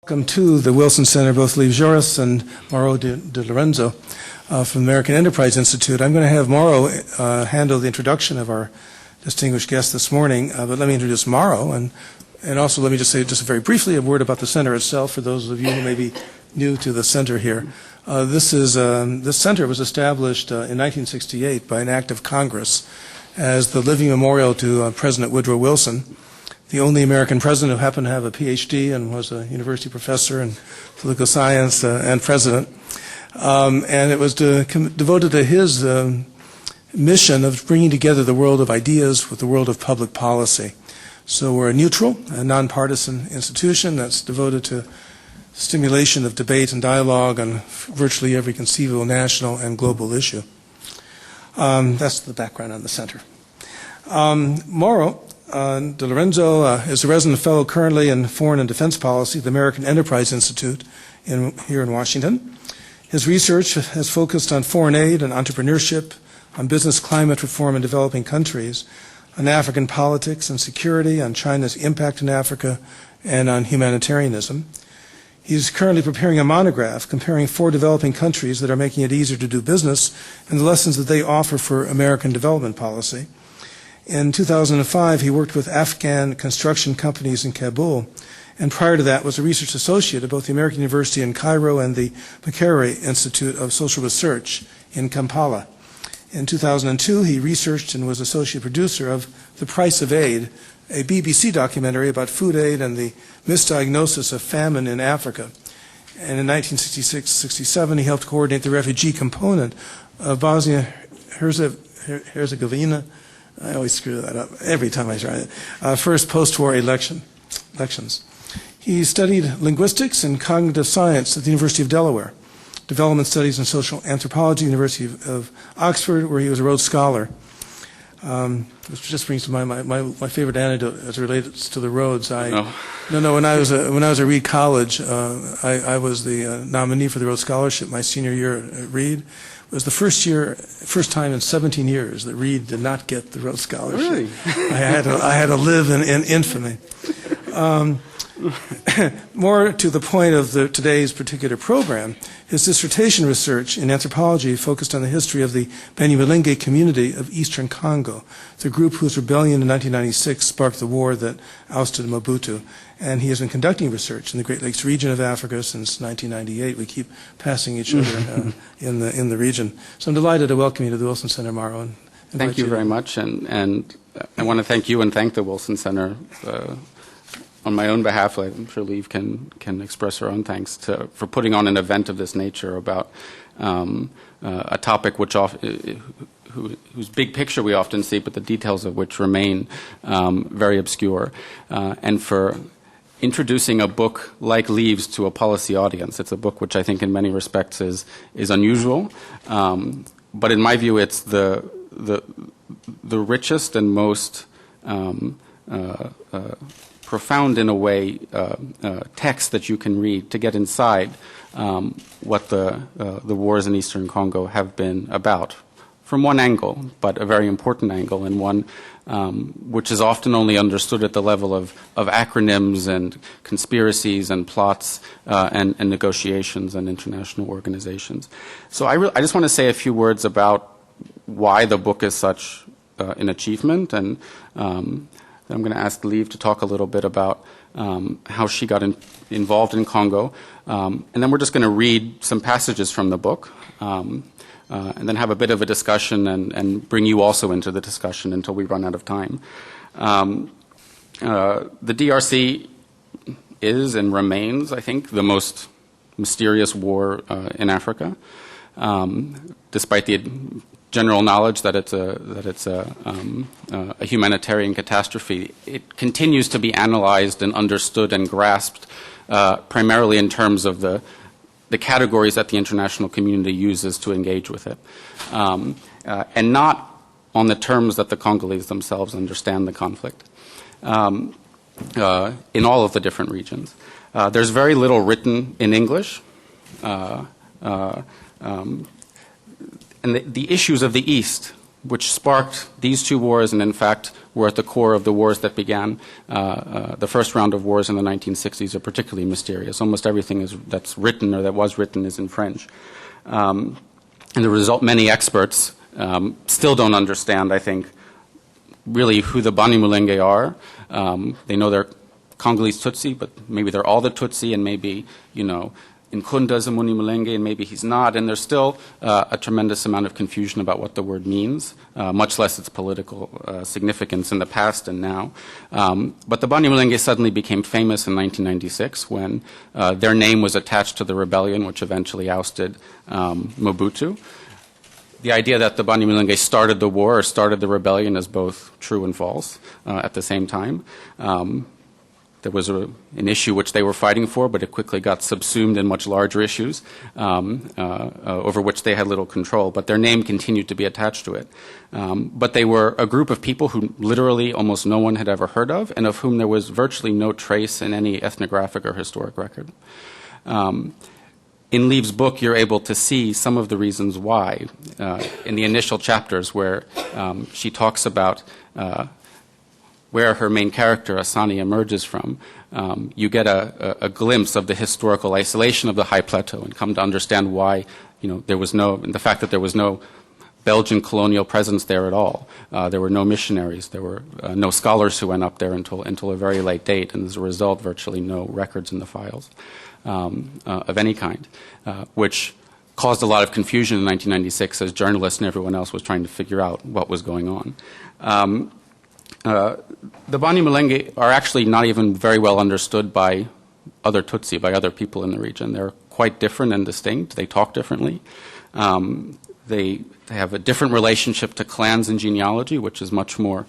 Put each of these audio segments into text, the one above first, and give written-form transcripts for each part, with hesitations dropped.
Welcome to the Wilson Center, both Lieve Joris and Mauro de Lorenzo from the American Enterprise Institute. I'm going to have Mauro handle the introduction of our distinguished guest this morning, but let me introduce Mauro, and also let me just say just very briefly a word about the center itself for those of you who may be new to the center here. This center was established in 1968 by an act of Congress as the living memorial to President Woodrow Wilson, the only American president who happened to have a PhD and was a university professor in political science and president. And it was devoted to his mission of bringing together the world of ideas with the world of public policy. So we're a neutral, a nonpartisan institution that's devoted to stimulation of debate and dialogue on virtually every conceivable national and global issue. That's the background on the center. Mauro de Lorenzo is a resident fellow currently in Foreign and Defense Policy at the American Enterprise Institute here in Washington. His research has focused on foreign aid and entrepreneurship, on business climate reform in developing countries, on African politics and security, on China's impact in Africa, and on humanitarianism. He's currently preparing a monograph comparing 4 developing countries that are making it easier to do business and the lessons that they offer for American development policy. In 2005, he worked with Afghan construction companies in Kabul, and prior to that was a research associate at both the American University in Cairo and the Makerere Institute of Social Research in Kampala. In 2002, he researched and was associate producer of The Price of Aid, a BBC documentary about food aid and the misdiagnosis of famine in Africa. And in 1966-67, he helped coordinate the refugee component of Bosnia-Herzegovina. I always screw that up every time I try it. First post-war elections. He studied linguistics and cognitive science at the University of Delaware, development studies and social anthropology, University of Oxford, where he was a Rhodes Scholar. Which just brings to mind my favorite anecdote as it relates to the Rhodes. When I was at Reed College, I was the nominee for the Rhodes Scholarship my senior year at Reed. It was the first time in 17 years that Reed did not get the Rhodes Scholarship. Really? I had to live in infamy. More to the point of today's particular program, his dissertation research in anthropology focused on the history of the Banyamulenge community of eastern Congo, the group whose rebellion in 1996 sparked the war that ousted Mobutu. And he has been conducting research in the Great Lakes region of Africa since 1998. We keep passing each other in the region. So I'm delighted to welcome you to the Wilson Center, Mauro. Thank you very much, and I want to thank you and thank the Wilson Center. On my own behalf, I'm sure Lieve can express her own thanks for putting on an event of this nature about a topic whose big picture we often see, but the details of which remain very obscure, and for introducing a book like Lieve's to a policy audience. It's a book which I think in many respects is unusual, but in my view it's the richest and most profound in a way text that you can read to get inside what the wars in eastern Congo have been about, from one angle, but a very important angle, and one which is often only understood at the level of acronyms and conspiracies and plots and negotiations and international organizations. So I just want to say a few words about why the book is such an achievement, and I'm going to ask Lieve to talk a little bit about how she got involved in Congo, and then we're just going to read some passages from the book, and then have a bit of a discussion and bring you also into the discussion until we run out of time. The DRC is and remains, I think, the most mysterious war in Africa, despite the general knowledge that it's a humanitarian catastrophe. It continues to be analyzed and understood and grasped primarily in terms of the categories that the international community uses to engage with it, and not on the terms that the Congolese themselves understand the conflict in all of the different regions. There's very little written in English. And the issues of the East which sparked these two wars, and in fact were at the core of the wars that began the first round of wars in the 1960s, are particularly mysterious. Almost everything that's written or that was written is in French. And the result, many experts still don't understand, I think, really who the Banyamulenge are. They know they're Congolese Tutsi, but maybe they're all the Tutsi, and maybe, Nkunda is a Banyamulenge, and maybe he's not. And there's still a tremendous amount of confusion about what the word means, much less its political significance in the past and now. But the Banyamulenge suddenly became famous in 1996 when their name was attached to the rebellion, which eventually ousted Mobutu. The idea that the Banyamulenge started the war or started the rebellion is both true and false at the same time. There was an issue which they were fighting for, but it quickly got subsumed in much larger issues over which they had little control. But their name continued to be attached to it. But they were a group of people who literally almost no one had ever heard of, and of whom there was virtually no trace in any ethnographic or historic record. In Lieve's book, you're able to see some of the reasons why. In the initial chapters where she talks about where her main character, Assani, emerges from, you get a glimpse of the historical isolation of the high plateau and come to understand why, there was the fact that there was no Belgian colonial presence there at all. There were no missionaries. There were no scholars who went up there until a very late date, and as a result, virtually no records in the files of any kind, which caused a lot of confusion in 1996 as journalists and everyone else was trying to figure out what was going on. The Banyamulenge are actually not even very well understood by other Tutsi, by other people in the region. They're quite different and distinct. They talk differently. They have a different relationship to clans and genealogy, which is much more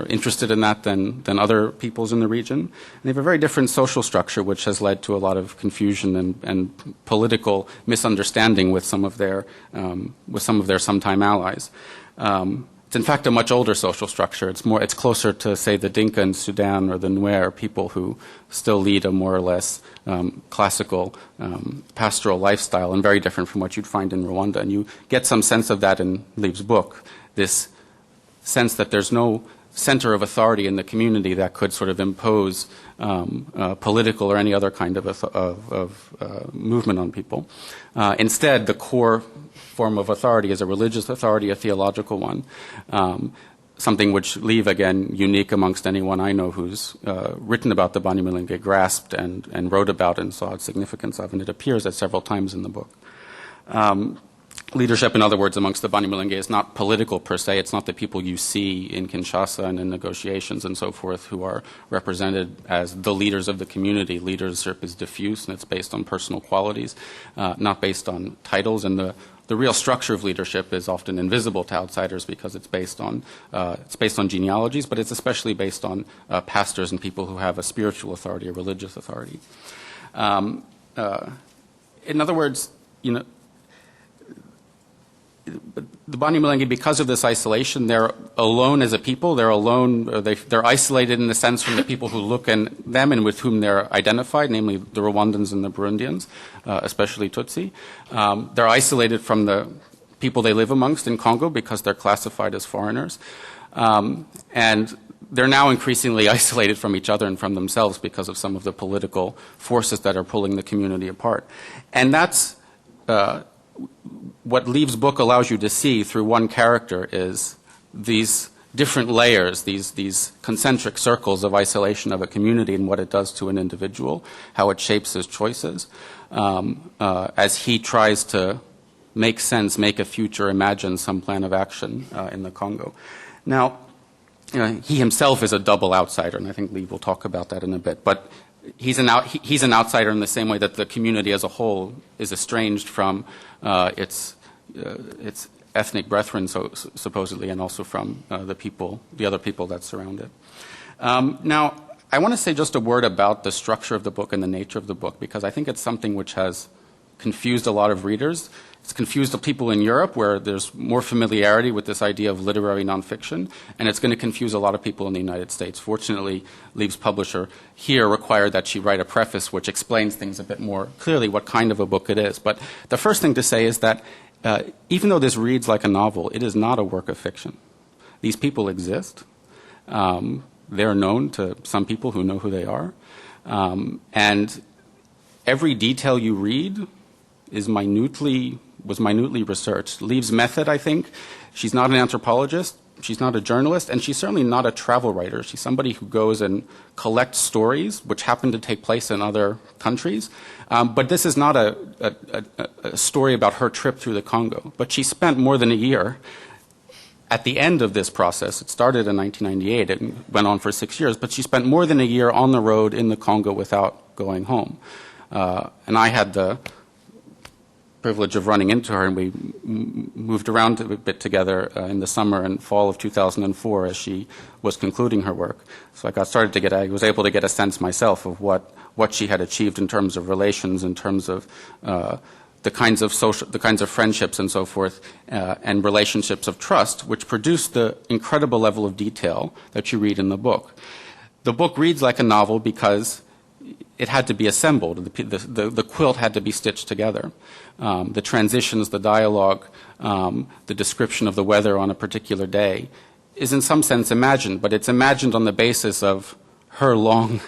interested in that than other peoples in the region. And they have a very different social structure, which has led to a lot of confusion and political misunderstanding with some of their sometime allies. It's in fact a much older social structure. It's closer to, say, the Dinka in Sudan or the Nuer, people who still lead a more or less classical pastoral lifestyle, and very different from what you'd find in Rwanda. And you get some sense of that in Lieve's book, this sense that there's no center of authority in the community that could sort of impose political or any other kind of movement on people. Instead, the core form of authority is a religious authority, a theological one, something which Lieve, again, unique amongst anyone I know who's written about the Banyamulenge, grasped and wrote about and saw its significance of, and it appears at several times in the book. Leadership, in other words, amongst the Banyamulenge is not political per se. It's not the people you see in Kinshasa and in negotiations and so forth who are represented as the leaders of the community. Leadership is diffuse and it's based on personal qualities, not based on titles. And the real structure of leadership is often invisible to outsiders because it's based on genealogies, but it's especially based on pastors and people who have a spiritual authority, a religious authority. In other words, the Banyamulenge, because of this isolation, they're alone as a people. They're alone. They're isolated in a sense from the people who look at them and with whom they're identified, namely the Rwandans and the Burundians, especially Tutsi. They're isolated from the people they live amongst in Congo because they're classified as foreigners, and they're now increasingly isolated from each other and from themselves because of some of the political forces that are pulling the community apart, and that's. What Lieve's book allows you to see through one character is these different layers, these concentric circles of isolation of a community and what it does to an individual, how it shapes his choices, as he tries to make sense, make a future, imagine some plan of action in the Congo. Now, he himself is a double outsider, and I think Lieve will talk about that in a bit, but he's an outsider in the same way that the community as a whole is estranged from its ethnic brethren, supposedly, and also from the other people that surround it. Now, I want to say just a word about the structure of the book and the nature of the book, because I think it's something which has confused a lot of readers. It's confused the people in Europe, where there's more familiarity with this idea of literary nonfiction, and it's going to confuse a lot of people in the United States. Fortunately, Lieve's publisher here required that she write a preface which explains things a bit more clearly, what kind of a book it is. But the first thing to say is that even though this reads like a novel, it is not a work of fiction. These people exist. They're known to some people who know who they are. And every detail you read was minutely researched. Lieve's method, I think, she's not an anthropologist, she's not a journalist, and she's certainly not a travel writer. She's somebody who goes and collects stories which happen to take place in other countries. But this is not a story about her trip through the Congo. But she spent more than a year at the end of this process. It started in 1998 and went on for 6 years, but she spent more than a year on the road in the Congo without going home. And I had the privilege of running into her, and we moved around a bit together in the summer and fall of 2004 as she was concluding her work. So I was able to get a sense myself of what she had achieved in terms of relations, in terms of the kinds of friendships and so forth, and relationships of trust, which produced the incredible level of detail that you read in the book. The book reads like a novel because it had to be assembled. The quilt had to be stitched together. The transitions, the dialogue, the description of the weather on a particular day is in some sense imagined, but it's imagined on the basis of her long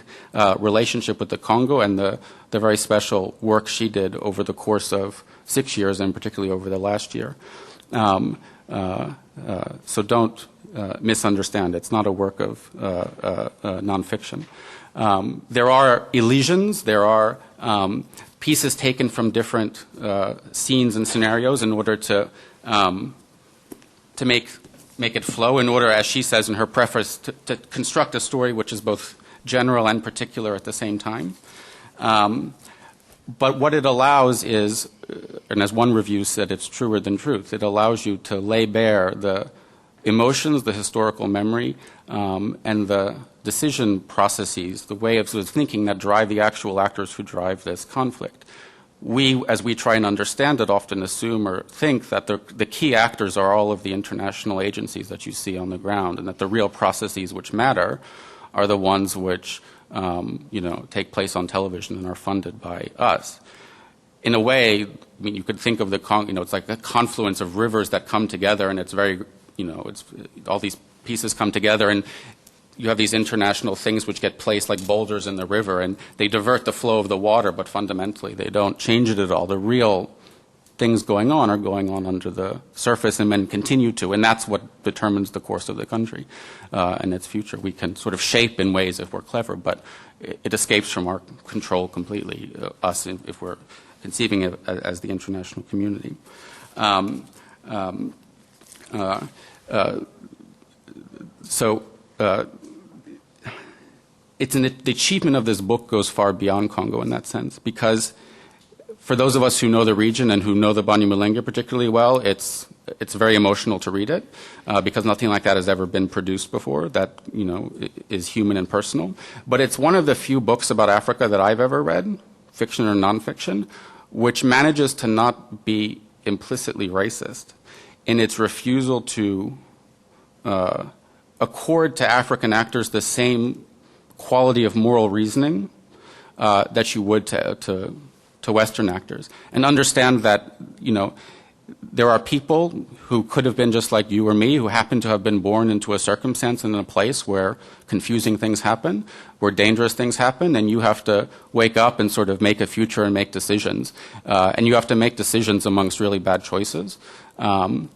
relationship with the Congo and the very special work she did over the course of 6 years, and particularly over the last year. So don't misunderstand. It's not a work of nonfiction. There are elisions. There are pieces taken from different scenes and scenarios in order to make it flow, in order, as she says in her preface, to construct a story which is both general and particular at the same time. But what it allows is, and as one review said, it's truer than truth. It allows you to lay bare the emotions, the historical memory, and the decision processes, the way of sort of thinking that drive the actual actors who drive this conflict. We, as we try and understand it, often assume or think that the key actors are all of the international agencies that you see on the ground, and that the real processes which matter are the ones which take place on television and are funded by us. In a way, I mean, you could think of it's like a confluence of rivers that come together, and it's very, it's all these pieces come together, and you have these international things which get placed like boulders in the river, and they divert the flow of the water, but fundamentally they don't change it at all. The real things going on are going on under the surface and then continue to, and that's what determines the course of the country and its future. We can sort of shape in ways if we're clever, but it escapes from our control completely, us, if we're conceiving it as the international community. The achievement of this book goes far beyond Congo in that sense, because for those of us who know the region and who know the Banyamulenge particularly well, it's very emotional to read it, because nothing like that has ever been produced before that is human and personal. But it's one of the few books about Africa that I've ever read, fiction or nonfiction, which manages to not be implicitly racist in its refusal to accord to African actors the same quality of moral reasoning that you would to Western actors, and understand that there are people who could have been just like you or me, who happen to have been born into a circumstance and in a place where confusing things happen, where dangerous things happen, and you have to wake up and sort of make a future and make decisions, and you have to make decisions amongst really bad choices. And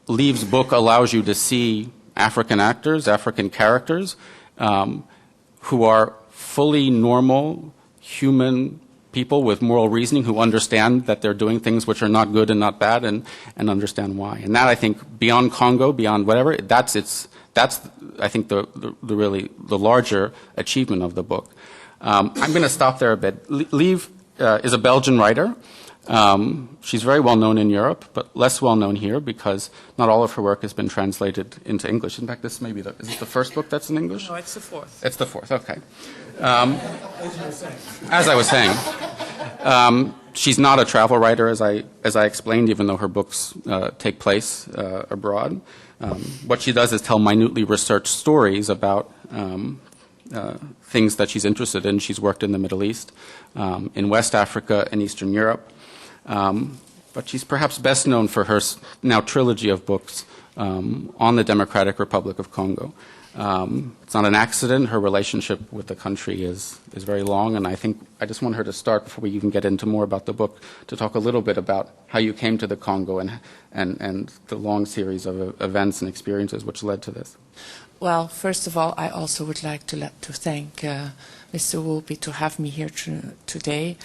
Lieve's book allows you to see African actors, African characters, who are fully normal, human people with moral reasoning, who understand that they're doing things which are not good and not bad, and understand why. And that, I think, beyond Congo, beyond whatever, that's I think the really the larger achievement of the book. I'm going to stop there a bit. Lieve is a Belgian writer. She's very well known in Europe, but less well known here because not all of her work has been translated into English. In fact, this may be is it the first book that's in English? No, it's the fourth. It's the fourth, okay. As I was saying, she's not a travel writer, as I explained, even though her books take place abroad. What she does is tell minutely researched stories about things that she's interested in. She's worked in the Middle East, in West Africa and Eastern Europe. but she's perhaps best known for her now trilogy of books on the Democratic Republic of Congo. It's not an accident. Her relationship with the country is very long, and I think I just want her to start, before we even get into more about the book, to talk a little bit about how you came to the Congo and the long series of events and experiences which led to this. Well, first of all, I also would like to thank Mr. Woolby to have me here today.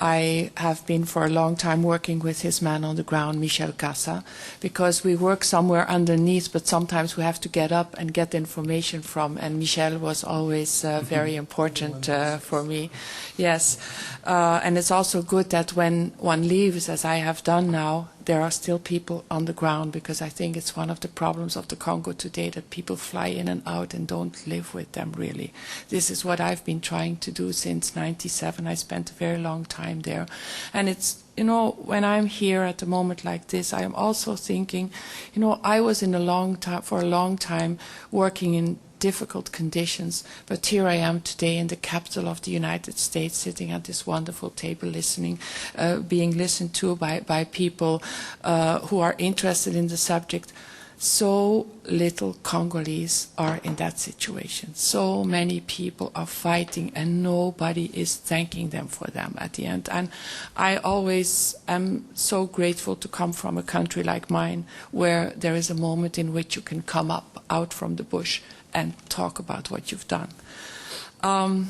I have been for a long time working with his man on the ground, Michel Cassa, because we work somewhere underneath, but sometimes we have to get up and get information from, and Michel was always very important for me. Yes, and it's also good that when one leaves, as I have done now, there are still people on the ground, because I think it's one of the problems of the Congo today, that people fly in and out and don't live with them really. This is what I've been trying to do since '97. I spent a very long time there. And it's, you know, when I'm here at a moment like this, I am also thinking, you know, I was for a long time working in difficult conditions, but here I am today in the capital of the United States, sitting at this wonderful table, listening, being listened to by people who are interested in the subject. So little Congolese are in that situation. So many people are fighting, and nobody is thanking them for them at the end. And I always am so grateful to come from a country like mine, where there is a moment in which you can come up out from the bush and talk about what you've done,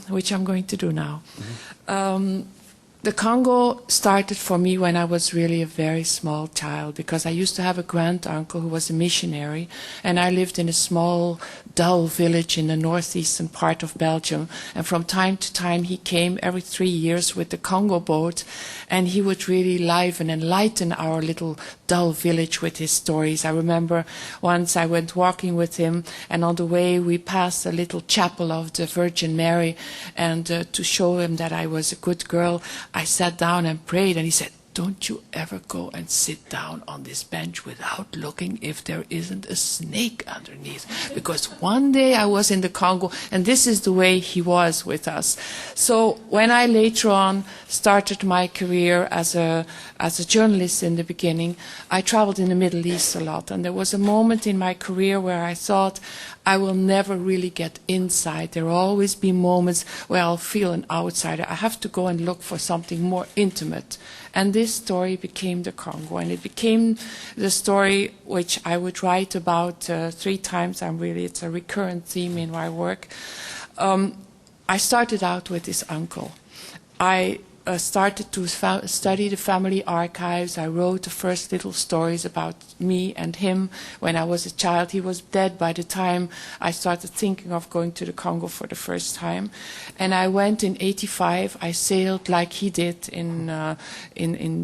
which I'm going to do now. Mm-hmm. The Congo started for me when I was really a very small child, because I used to have a grand-uncle who was a missionary, and I lived in a small, dull village in the northeastern part of Belgium. And from time to time he came every 3 years with the Congo boat, and he would really liven and lighten our little dull village with his stories. I remember once I went walking with him, and on the way we passed a little chapel of the Virgin Mary, and to show him that I was a good girl, I sat down and prayed, and he said, "Don't you ever go and sit down on this bench without looking if there isn't a snake underneath." Because one day I was in the Congo, and this is the way he was with us. So when I later on started my career as a journalist in the beginning, I traveled in the Middle East a lot. And there was a moment in my career where I thought, I will never really get inside. There will always be moments where I'll feel an outsider. I have to go and look for something more intimate. And this story became the Congo, and it became the story which I would write about 3 times. It's a recurrent theme in my work. I started out with this uncle. I started to study the family archives. I wrote the first little stories about me and him when I was a child. He was dead by the time I started thinking of going to the Congo for the first time. And I went in '85. I sailed like he did in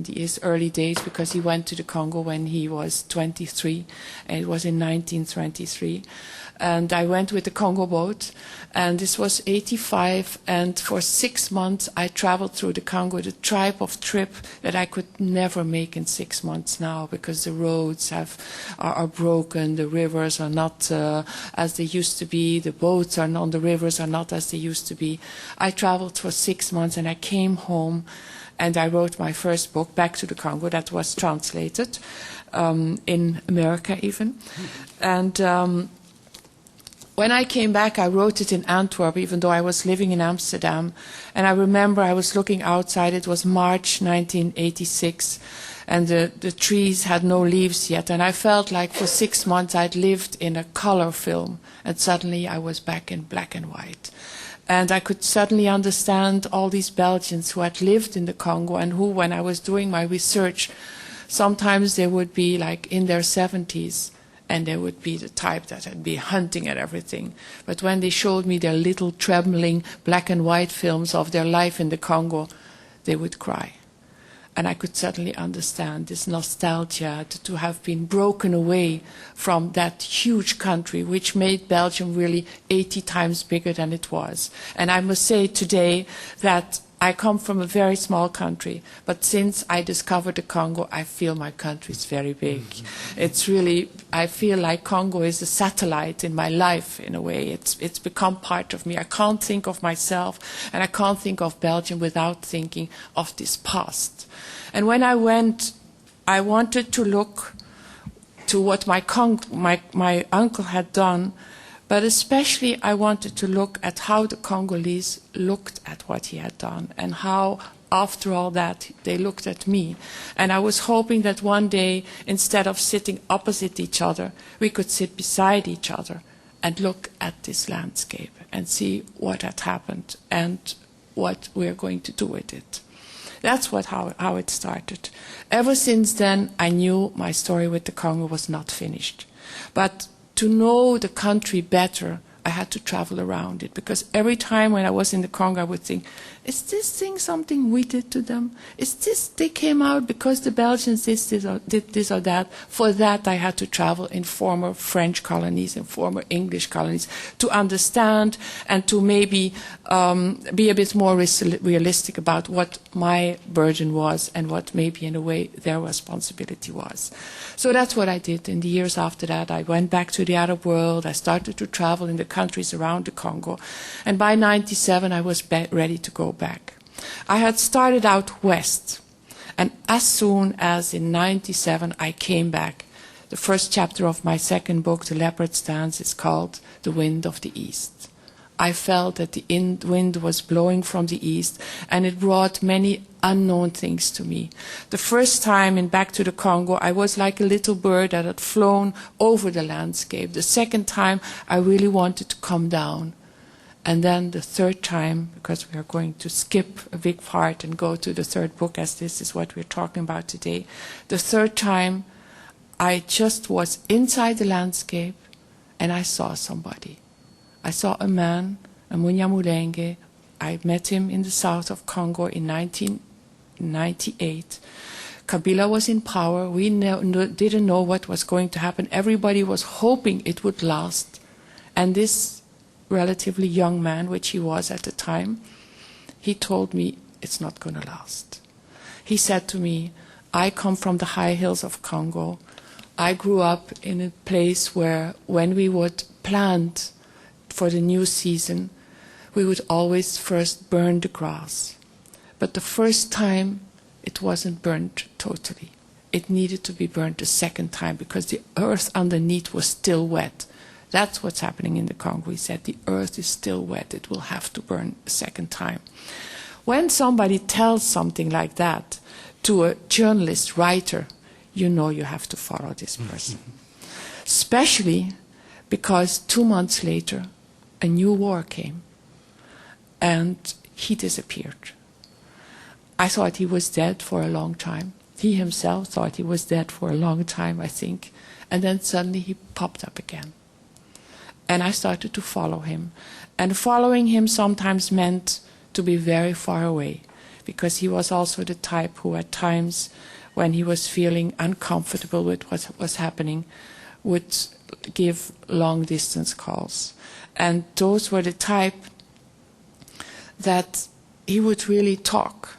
his early days, because he went to the Congo when he was 23, and it was in 1923. And I went with the Congo boat, and this was '85, and for 6 months I traveled through the Congo, the type of trip that I could never make in 6 months now, because the roads are broken, the rivers are not as they used to be, the boats on the rivers are not as they used to be. I traveled for 6 months, and I came home, and I wrote my first book, Back to the Congo, that was translated in America even. And when I came back, I wrote it in Antwerp, even though I was living in Amsterdam. And I remember I was looking outside. It was March 1986, and the trees had no leaves yet. And I felt like for 6 months I'd lived in a color film, and suddenly I was back in black and white. And I could suddenly understand all these Belgians who had lived in the Congo, and who, when I was doing my research, sometimes they would be like in their 70s. And they would be the type that had been hunting at everything. But when they showed me their little trembling black and white films of their life in the Congo, they would cry. And I could suddenly understand this nostalgia to have been broken away from that huge country, which made Belgium really 80 times bigger than it was. And I must say today that I come from a very small country, but since I discovered the Congo, I feel my country is very big. It's really, I feel like Congo is a satellite in my life in a way. It's become part of me. I can't think of myself, and I can't think of Belgium without thinking of this past. And when I went, I wanted to look to what my uncle had done, but especially I wanted to look at how the Congolese looked at what he had done and how, after all that, they looked at me. And I was hoping that one day, instead of sitting opposite each other, we could sit beside each other and look at this landscape and see what had happened and what we're going to do with it. That's how it started. Ever since then, I knew my story with the Congo was not finished. But to know the country better, I had to travel around it, because every time when I was in the Congo, I would think, is this thing something we did to them? Is this, they came out because the Belgians did this or that? For that, I had to travel in former French colonies and former English colonies to understand and to maybe be a bit more realistic about what my burden was and what maybe in a way their responsibility was. So that's what I did. In the years after that, I went back to the Arab world. I started to travel in the countries around the Congo. And by 1997, I was ready to go back. I had started out west. And as soon as in 1997 I came back, the first chapter of my second book, The Leopard's Dance, is called The Wind of the East. I felt that the wind was blowing from the east, and it brought many unknown things to me. The first time in Back to the Congo, I was like a little bird that had flown over the landscape. The second time, I really wanted to come down. And then the third time, because we are going to skip a big part and go to the third book, as this is what we're talking about today, the third time, I just was inside the landscape, and I saw somebody. I saw a man, a Banyamulenge. I met him in the south of Congo in 1998. Kabila was in power. We didn't know what was going to happen. Everybody was hoping it would last. And this relatively young man, which he was at the time, he told me, it's not going to last. He said to me, I come from the high hills of Congo. I grew up in a place where when we would plant for the new season, we would always first burn the grass. But the first time, it wasn't burnt totally. It needed to be burnt a second time because the earth underneath was still wet. That's what's happening in the Congo. He said the earth is still wet. It will have to burn a second time. When somebody tells something like that to a journalist, writer, you know you have to follow this person. Especially because 2 months later, a new war came, and he disappeared. I thought he was dead for a long time. He himself thought he was dead for a long time, I think. And then suddenly he popped up again. And I started to follow him. And following him sometimes meant to be very far away, because he was also the type who at times, when he was feeling uncomfortable with what was happening, would give long-distance calls. And those were the type that he would really talk.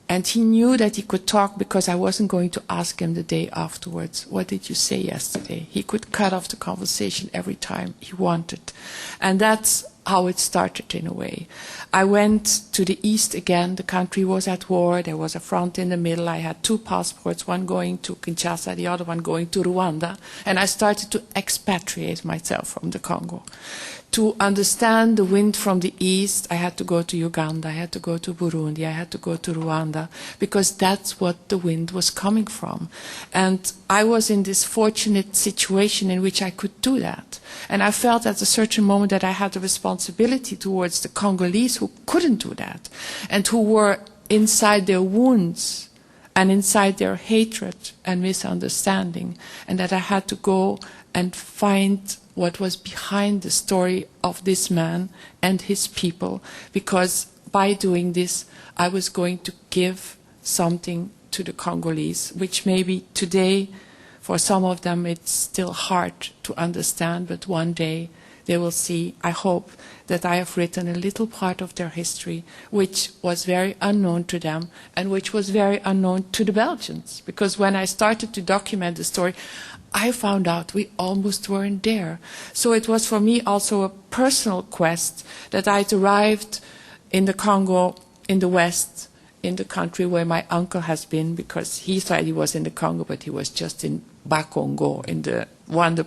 And he knew that he could talk because I wasn't going to ask him the day afterwards, what did you say yesterday? He could cut off the conversation every time he wanted. And that's how it started in a way. I went to the east again. The country was at war. There was a front in the middle. I had 2 passports, one going to Kinshasa, the other one going to Rwanda. And I started to expatriate myself from the Congo. To understand the wind from the east, I had to go to Uganda, I had to go to Burundi, I had to go to Rwanda, because that's what the wind was coming from. And I was in this fortunate situation in which I could do that. And I felt at a certain moment that I had a responsibility towards the Congolese who couldn't do that, and who were inside their wounds and inside their hatred and misunderstanding, and that I had to go and find what was behind the story of this man and his people, because by doing this, I was going to give something to the Congolese, which maybe today, for some of them, it's still hard to understand, but one day they will see, I hope, that I have written a little part of their history, which was very unknown to them, and which was very unknown to the Belgians. Because when I started to document the story, I found out we almost weren't there. So it was for me also a personal quest that I'd arrived in the Congo, in the West, in the country where my uncle has been, because he thought he was in the Congo, but he was just in Bakongo, in the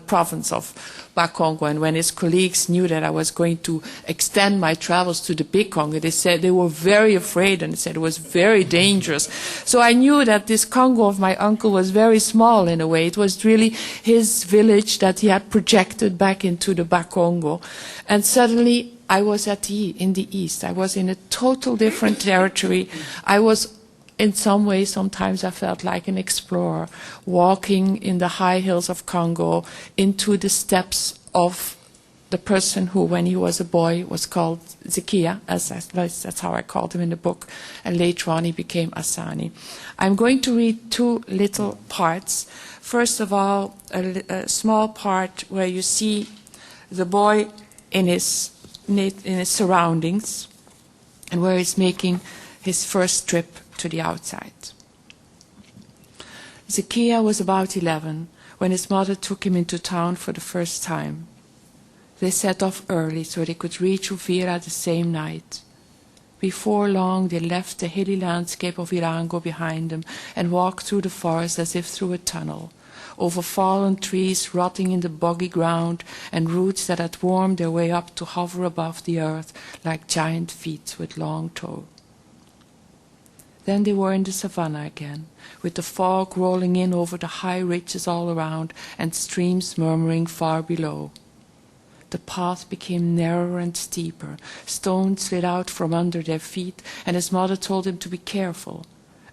province of Bakongo. And when his colleagues knew that I was going to extend my travels to the big Congo, they said they were very afraid and said it was very dangerous. So I knew that this Congo of my uncle was very small in a way. It was really his village that he had projected back into the Bakongo. And suddenly I was in the east. I was in a total different territory. I was, in some ways, sometimes I felt like an explorer, walking in the high hills of Congo into the steppes of the person who, when he was a boy, was called Zekia, that's how I called him in the book, and later on he became Assani. I'm going to read two little parts. First of all, a small part where you see the boy in his surroundings and where he's making his first trip to the outside. Zekia was about 11 when his mother took him into town for the first time. They set off early so they could reach Uvira the same night. Before long they left the hilly landscape of Irango behind them and walked through the forest as if through a tunnel, over fallen trees rotting in the boggy ground and roots that had wormed their way up to hover above the earth like giant feet with long toes. Then they were in the savannah again, with the fog rolling in over the high ridges all around and streams murmuring far below. The path became narrower and steeper. Stones slid out from under their feet, and his mother told him to be careful.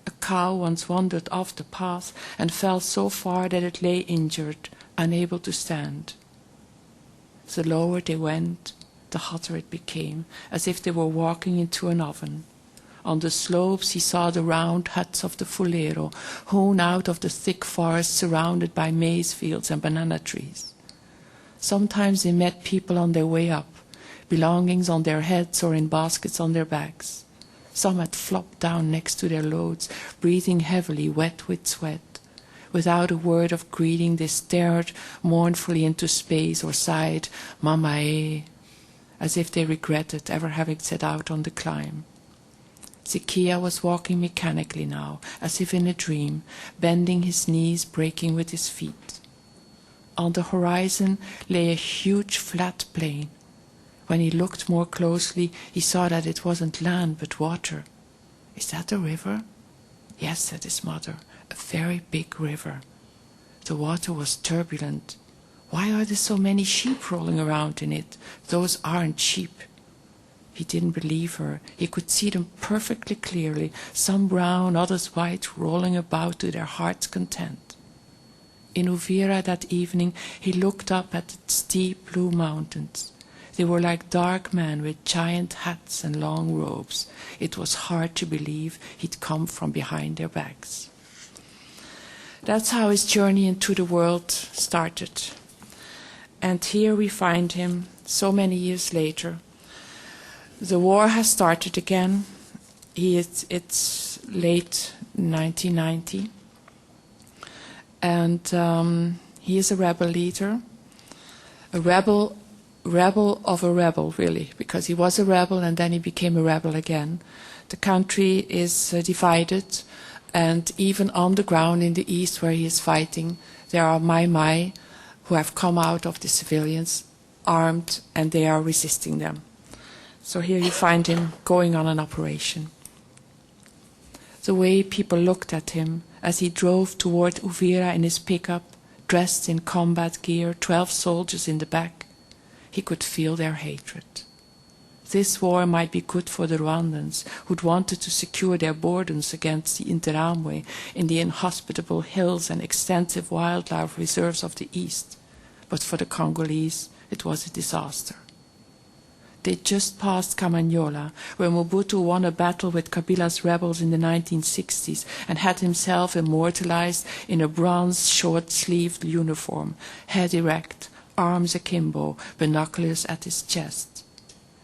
A cow once wandered off the path and fell so far that it lay injured, unable to stand. The lower they went, the hotter it became, as if they were walking into an oven. On the slopes he saw the round huts of the Fulero, hewn out of the thick forest surrounded by maize fields and banana trees. Sometimes they met people on their way up, belongings on their heads or in baskets on their backs. Some had flopped down next to their loads, breathing heavily, wet with sweat. Without a word of greeting, they stared mournfully into space or sighed, "Mamae," as if they regretted ever having set out on the climb. Zekia was walking mechanically now, as if in a dream, bending his knees, breaking with his feet. On the horizon lay a huge flat plain. When he looked more closely, he saw that it wasn't land but water. "Is that a river?" "Yes," said his mother, "a very big river." The water was turbulent. "Why are there so many sheep rolling around in it?" "Those aren't sheep." He didn't believe her. He could see them perfectly clearly, some brown, others white, rolling about to their heart's content. In Uvira that evening, he looked up at the steep blue mountains. They were like dark men with giant hats and long robes. It was hard to believe he'd come from behind their backs. That's how his journey into the world started. And here we find him so many years later. The war has started again. It's late 1990. And he is a rebel leader. A rebel of a rebel, really, because he was a rebel and then he became a rebel again. The country is divided, and even on the ground in the east where he is fighting, there are Mai who have come out of the civilians, armed, and they are resisting them. So here you find him going on an operation. The way people looked at him as he drove toward Uvira in his pickup, dressed in combat gear, 12 soldiers in the back, he could feel their hatred. This war might be good for the Rwandans, who'd wanted to secure their borders against the Interamwe in the inhospitable hills and extensive wildlife reserves of the east. But for the Congolese, it was a disaster. They just passed Kamanyola, where Mobutu won a battle with Kabila's rebels in the 1960s and had himself immortalized in a bronze short-sleeved uniform, head erect, arms akimbo, binoculars at his chest.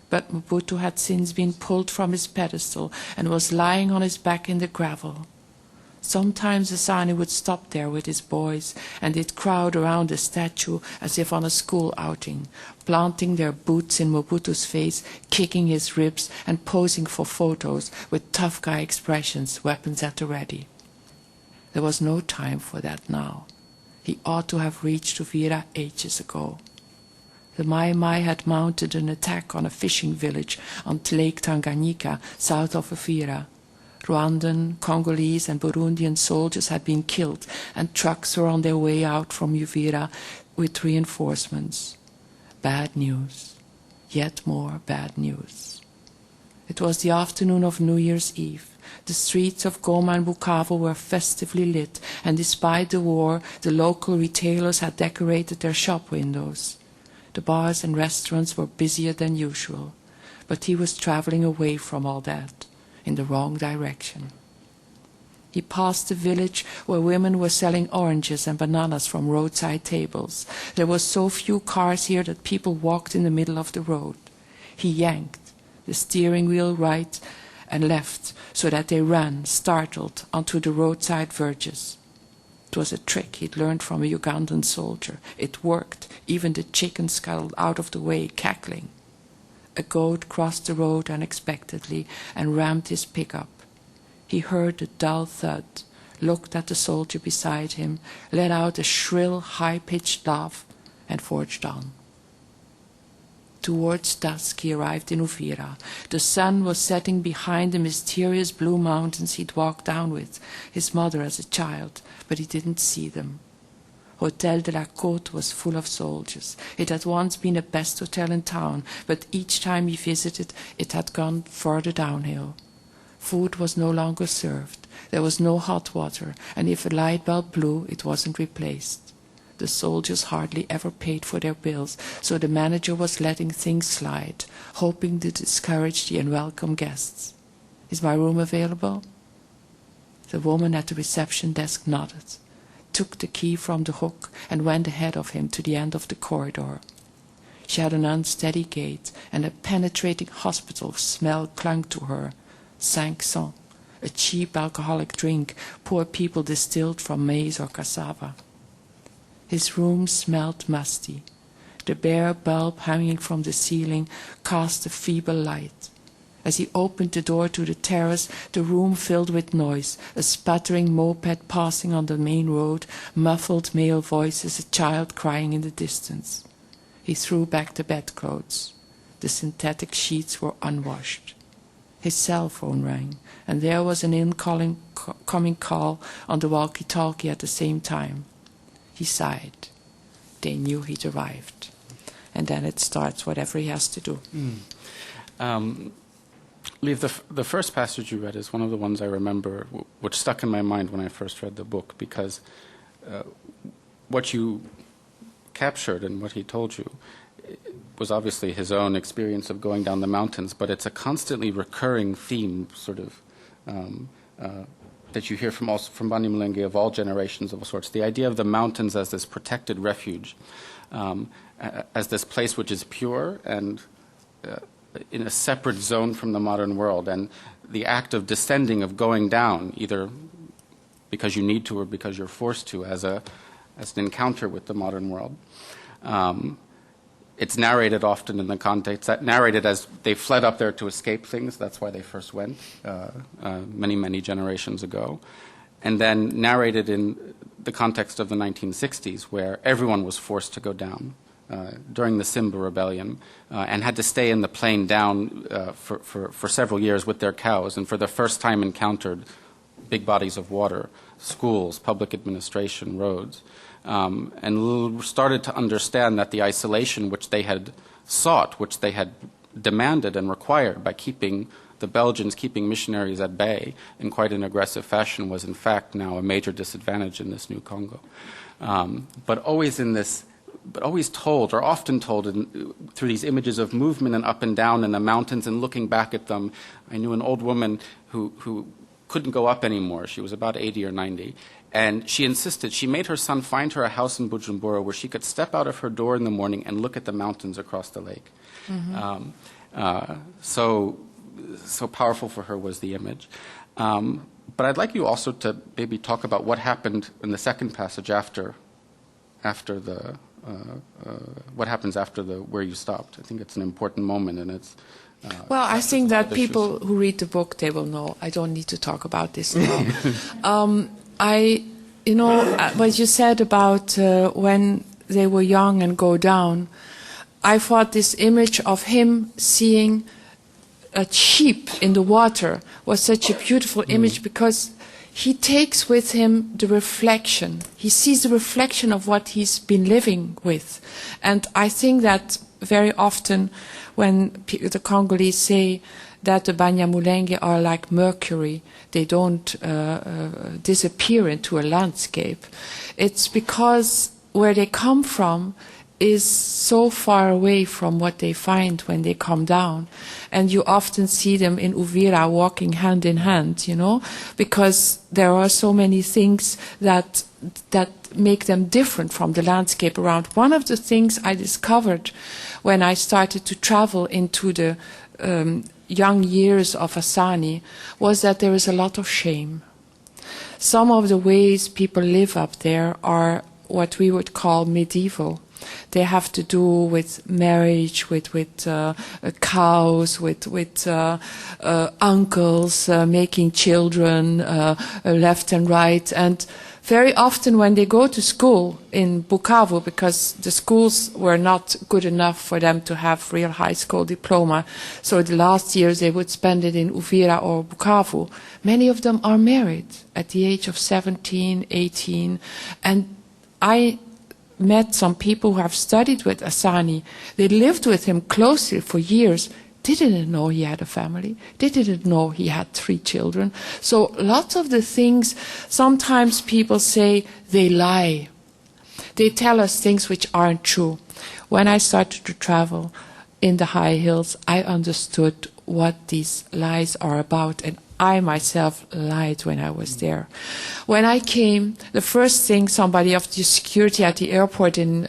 But Mobutu had since been pulled from his pedestal and was lying on his back in the gravel. Sometimes Assani would stop there with his boys, and they'd crowd around the statue as if on a school outing, planting their boots in Mobutu's face, kicking his ribs, and posing for photos with tough guy expressions, weapons at the ready. There was no time for that now. He ought to have reached Uvira ages ago. The Mai Mai had mounted an attack on a fishing village on Lake Tanganyika, south of Uvira. Rwandan, Congolese and Burundian soldiers had been killed, and trucks were on their way out from Uvira with reinforcements. Bad news. Yet more bad news. It was the afternoon of New Year's Eve. The streets of Goma and Bukavu were festively lit, and despite the war, the local retailers had decorated their shop windows. The bars and restaurants were busier than usual, but he was traveling away from all that, in the wrong direction. He passed a village where women were selling oranges and bananas from roadside tables. There were so few cars here that people walked in the middle of the road. He yanked the steering wheel right and left so that they ran, startled, onto the roadside verges. It was a trick he'd learned from a Ugandan soldier. It worked. Even the chicken scuttled out of the way, cackling. A goat crossed the road unexpectedly and rammed his pickup. He heard a dull thud, looked at the soldier beside him, let out a shrill, high-pitched laugh, and forged on. Towards dusk he arrived in Uvira. The sun was setting behind the mysterious blue mountains he'd walked down with, his mother as a child, but he didn't see them. Hotel de la Côte was full of soldiers. It had once been the best hotel in town, but each time he visited it had gone further downhill. Food was no longer served. There was no hot water, and if a light bulb blew, it wasn't replaced. The soldiers hardly ever paid for their bills, so the manager was letting things slide, hoping to discourage the unwelcome guests. "Is my room available?" The woman at the reception desk nodded, took the key from the hook, and went ahead of him to the end of the corridor. She had an unsteady gait, and a penetrating hospital smell clung to her. 500, a cheap alcoholic drink poor people distilled from maize or cassava. His room smelled musty. The bare bulb hanging from the ceiling cast a feeble light. As he opened the door to the terrace, the room filled with noise, a sputtering moped passing on the main road, muffled male voices, a child crying in the distance. He threw back the bedclothes. The synthetic sheets were unwashed. His cell phone rang, and there was an incoming call on the walkie-talkie at the same time. He sighed. They knew he'd arrived. And then it starts whatever he has to do. Lieve, the first passage you read is one of the ones I remember, which stuck in my mind when I first read the book, because what you captured and what he told you was obviously his own experience of going down the mountains, but it's a constantly recurring theme, sort of, that you hear from Banyamulenge of all generations of all sorts. The idea of the mountains as this protected refuge, as this place which is pure and in a separate zone from the modern world, and the act of descending, of going down, either because you need to or because you're forced to, as an encounter with the modern world. It's narrated often in the context, narrated as they fled up there to escape things. That's why they first went many, many generations ago. And then narrated in the context of the 1960s, where everyone was forced to go down during the Simba Rebellion and had to stay in the plain down for several years with their cows, and for the first time encountered big bodies of water, schools, public administration, roads. And started to understand that the isolation which they had sought, which they had demanded and required by keeping the Belgians, keeping missionaries at bay in quite an aggressive fashion, was in fact now a major disadvantage in this new Congo. But always told, or often told through these images of movement and up and down in the mountains and looking back at them. I knew an old woman who couldn't go up anymore. She was about 80 or 90. And she insisted, she made her son find her a house in Bujumbura where she could step out of her door in the morning and look at the mountains across the lake. So powerful for her was the image. But I'd like you also to maybe talk about what happened in the second passage after the what happens after the where you stopped. I think it's an important moment, and it's. Well, I think that people who read the book, they will know. I don't need to talk about this now. What you said about when they were young and go down, I thought this image of him seeing a sheep in the water was such a beautiful image, because he takes with him the reflection. He sees the reflection of what he's been living with. And I think that very often when the Congolese say that the Banyamulenge are like mercury, they don't disappear into a landscape, it's because where they come from is so far away from what they find when they come down. And you often see them in Uvira walking hand in hand, because there are so many things that make them different from the landscape around. One of the things I discovered when I started to travel into the young years of Assani was that there is a lot of shame. Some of the ways people live up there are what we would call medieval. They have to do with marriage, with cows, with uncles making children left and right. And very often when they go to school in Bukavu, because the schools were not good enough for them to have real high school diploma, so the last years they would spend it in Uvira or Bukavu, many of them are married at the age of 17, 18. And I met some people who have studied with Assani. They lived with him closely for years. They didn't know he had a family. They didn't know he had 3 children. So lots of the things, sometimes people say they lie. They tell us things which aren't true. When I started to travel in the high hills, I understood what these lies are about, and I myself lied when I was there. When I came, the first thing somebody of the security at the airport airstrip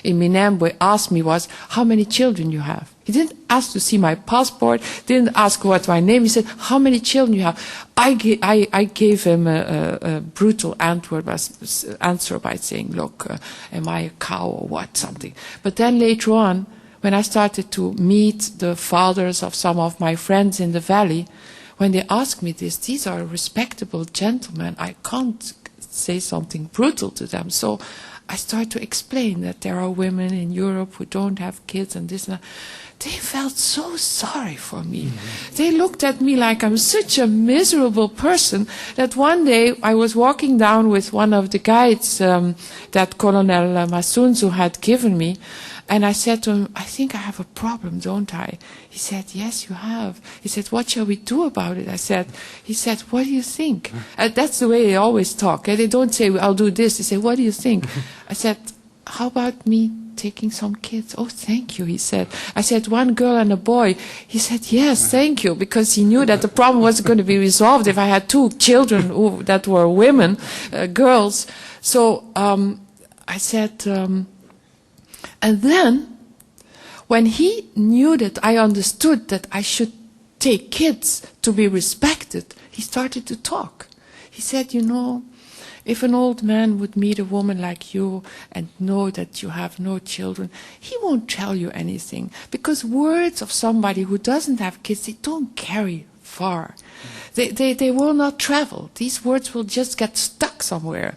in Minembwe asked me was, how many children you have? He didn't ask to see my passport, didn't ask what my name. He said, how many children you have? I gave him a brutal answer by saying, look, am I a cow or what, something. But then later on, when I started to meet the fathers of some of my friends in the valley, when they asked me this, these are respectable gentlemen, I can't say something brutal to them. So I started to explain that there are women in Europe who don't have kids and this and that. They felt so sorry for me. Mm-hmm. They looked at me like I'm such a miserable person that one day I was walking down with one of the guides that Colonel Masunzu had given me. And I said to him, I think I have a problem, don't I? He said, yes, you have. He said, what shall we do about it? He said, what do you think? That's the way they always talk. They don't say, I'll do this. They say, what do you think? I said, how about me taking some kids? Oh, thank you, he said. I said, one girl and a boy. He said, yes, thank you, because he knew that the problem wasn't going to be resolved if I had 2 children that were women, girls. So I said... And then, when he knew that I understood that I should take kids to be respected, he started to talk. He said, if an old man would meet a woman like you and know that you have no children, he won't tell you anything. Because words of somebody who doesn't have kids, they don't carry far. They will not travel. These words will just get stuck somewhere.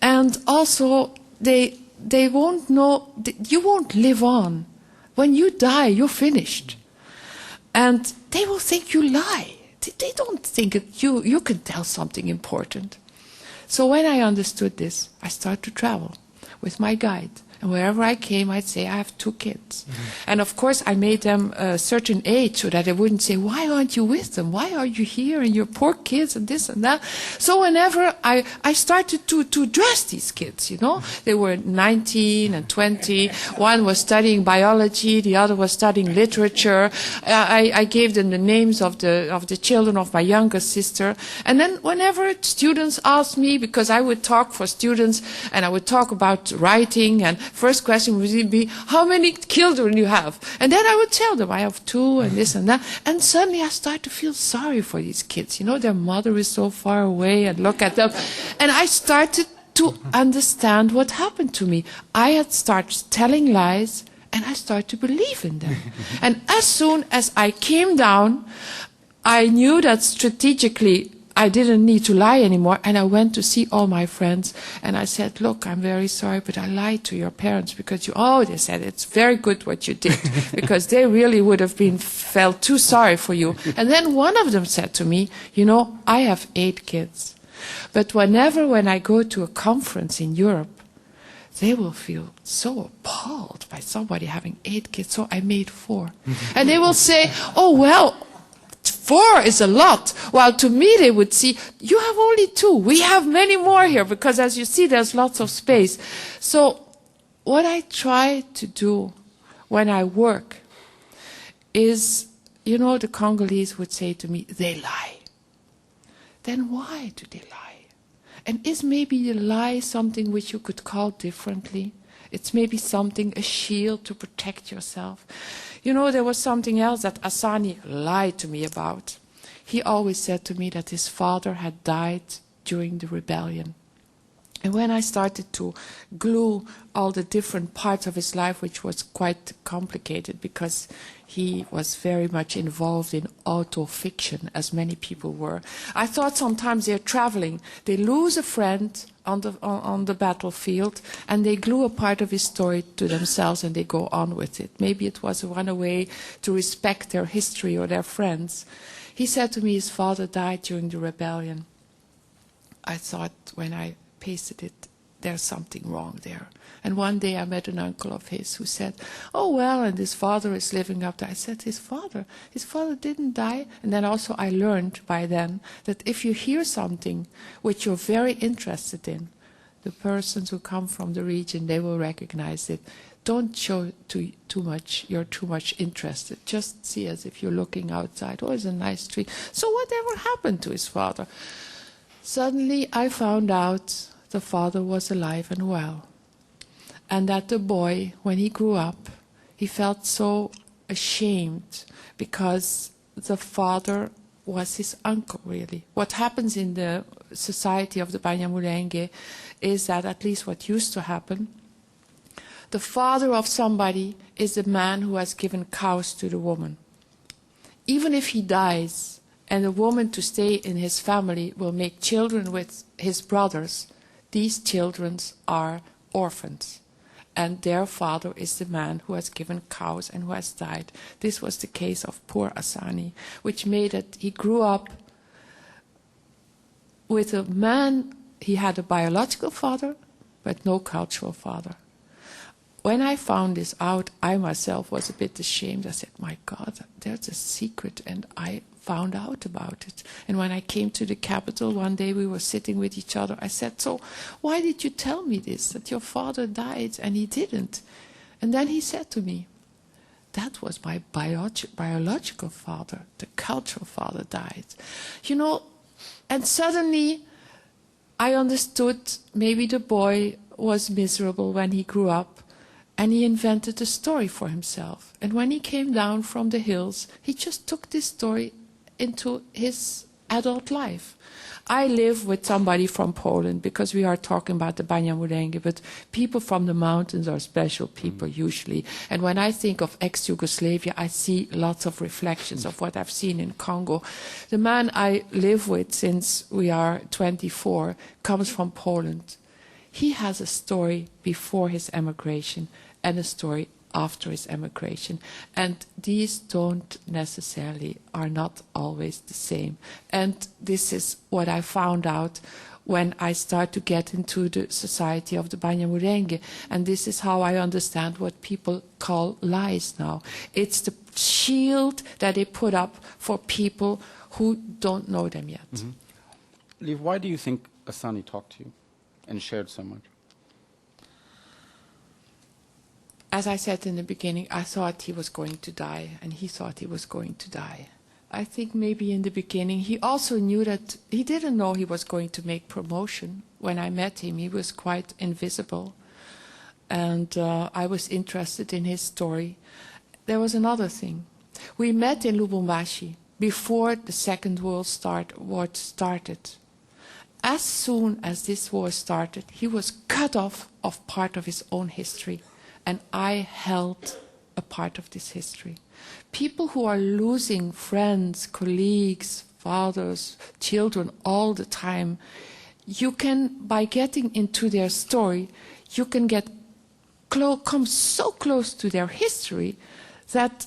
And also, they won't know, you won't live on. When you die, you're finished. And they will think you lie. They don't think that you can tell something important. So when I understood this, I started to travel with my guide. And wherever I came, I'd say, I have 2 kids. Mm-hmm. And of course, I made them a certain age so that they wouldn't say, why aren't you with them? Why are you here and your poor kids and this and that? So whenever I started to dress these kids, they were 19 and 20. One was studying biology, the other was studying literature. I gave them the names of the children of my younger sister. And then whenever students asked me, because I would talk for students and I would talk about writing, and first question would be, how many children you have? And then I would tell them, I have 2 and this and that. And suddenly I start to feel sorry for these kids. You know, their mother is so far away, and look at them. And I started to understand what happened to me. I had started telling lies, and I started to believe in them. And as soon as I came down, I knew that strategically I didn't need to lie anymore, and I went to see all my friends, and I said, look, I'm very sorry, but I lied to your parents because they said, it's very good what you did, because they really would have felt too sorry for you. And then one of them said to me, you know, I have 8 kids, but when I go to a conference in Europe, they will feel so appalled by somebody having 8 kids, so I made 4. And they will say, oh, well, 4 is a lot. While to me they would see, you have only 2. We have many more here, because as you see, there's lots of space. So what I try to do when I work is, you know, the Congolese would say to me, they lie. Then why do they lie? And is maybe the lie something which you could call differently? It's maybe something, a shield to protect yourself. You know, there was something else that Assani lied to me about. He always said to me that his father had died during the rebellion. And when I started to glue all the different parts of his life, which was quite complicated because he was very much involved in auto-fiction, as many people were, I thought sometimes they're traveling. They lose a friend on the battlefield, and they glue a part of his story to themselves and they go on with it. Maybe it was a runaway to respect their history or their friends. He said to me his father died during the rebellion. I thought when I pasted it, there's something wrong there. And one day I met an uncle of his who said, oh well, and his father is living up there. I said, his father didn't die. And then also I learned by then that if you hear something which you're very interested in, the persons who come from the region, they will recognize it. Don't show too much, you're too much interested. Just see as if you're looking outside. Oh, it's a nice tree. So whatever happened to his father? Suddenly I found out the father was alive and well. And that the boy, when he grew up, he felt so ashamed because the father was his uncle, really. What happens in the society of the Banyamulenge is that, at least what used to happen, the father of somebody is the man who has given cows to the woman. Even if he dies, and the woman to stay in his family will make children with his brothers, these children are orphans. And their father is the man who has given cows and who has died. This was the case of poor Assani, which made it, he grew up with a man, he had a biological father, but no cultural father. When I found this out, I myself was a bit ashamed. I said, my God, there's a secret, and I found out about it. And when I came to the capital, one day we were sitting with each other. I said, so why did you tell me this, that your father died and he didn't? And then he said to me, that was my biological father. The cultural father died. You know, and suddenly I understood maybe the boy was miserable when he grew up. And he invented a story for himself. And when he came down from the hills, he just took this story into his adult life. I live with somebody from Poland because we are talking about the Banyamulenge, but people from the mountains are special people usually. And when I think of ex-Yugoslavia, I see lots of reflections of what I've seen in Congo. The man I live with since we are 24 comes from Poland. He has a story before his emigration and a story after his emigration. And these don't necessarily, are not always the same. And this is what I found out when I start to get into the society of the Banyamulenge. And this is how I understand what people call lies now. It's the shield that they put up for people who don't know them yet. Mm-hmm. Lieve, why do you think Assani talked to you and shared so much? As I said in the beginning, I thought he was going to die, and he thought he was going to die. I think maybe in the beginning he also knew that he didn't know he was going to make promotion. When I met him, he was quite invisible. and I was interested in his story. There was another thing. We met in Lubumbashi before the Second World War started. As soon as this war started, he was cut off of part of his own history, and I held a part of this history. People who are losing friends, colleagues, fathers, children all the time, you can, by getting into their story, you can come so close to their history that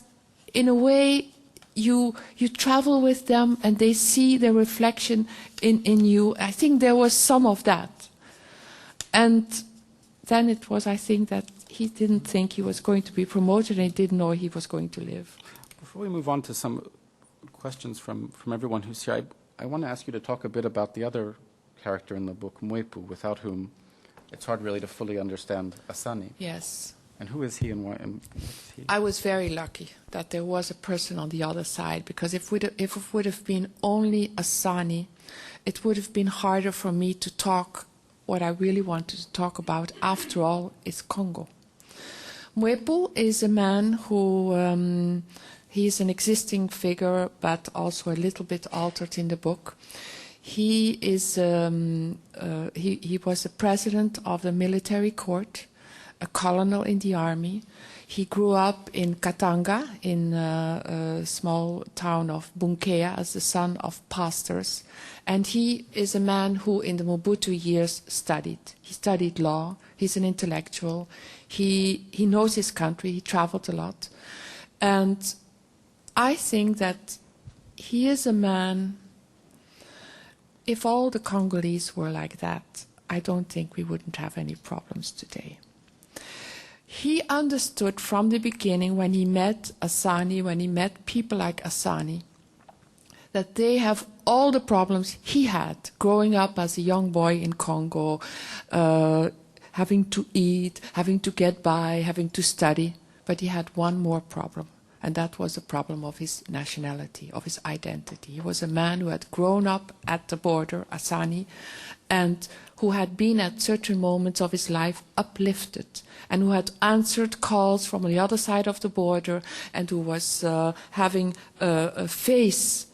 in a way you travel with them and they see the reflection in you. I think there was some of that. And then it was, I think, that he didn't think he was going to be promoted and he didn't know he was going to live. Before we move on to some questions from everyone who's here, I want to ask you to talk a bit about the other character in the book, Mwepu, without whom it's hard really to fully understand Assani. Yes. And who is he and what is he? I was very lucky that there was a person on the other side, because if it would have been only Assani, it would have been harder for me to talk what I really wanted to talk about. After all, is Congo. Mwepu is a man who, he's an existing figure, but also a little bit altered in the book. He is he was the president of the military court, a colonel in the army. He grew up in Katanga, in a small town of Bunkea, as the son of pastors. And he is a man who, in the Mobutu years, studied. He studied law. He's an intellectual. He knows his country. He traveled a lot. And I think that he is a man. If all the Congolese were like that, I don't think we wouldn't have any problems today. He understood from the beginning, when he met Assani, when he met people like Assani, that they have all the problems he had growing up as a young boy in Congo, having to eat, having to get by, having to study. But he had one more problem. And that was the problem of his nationality, of his identity. He was a man who had grown up at the border, Assani, and who had been at certain moments of his life uplifted, and who had answered calls from the other side of the border, and who was having a face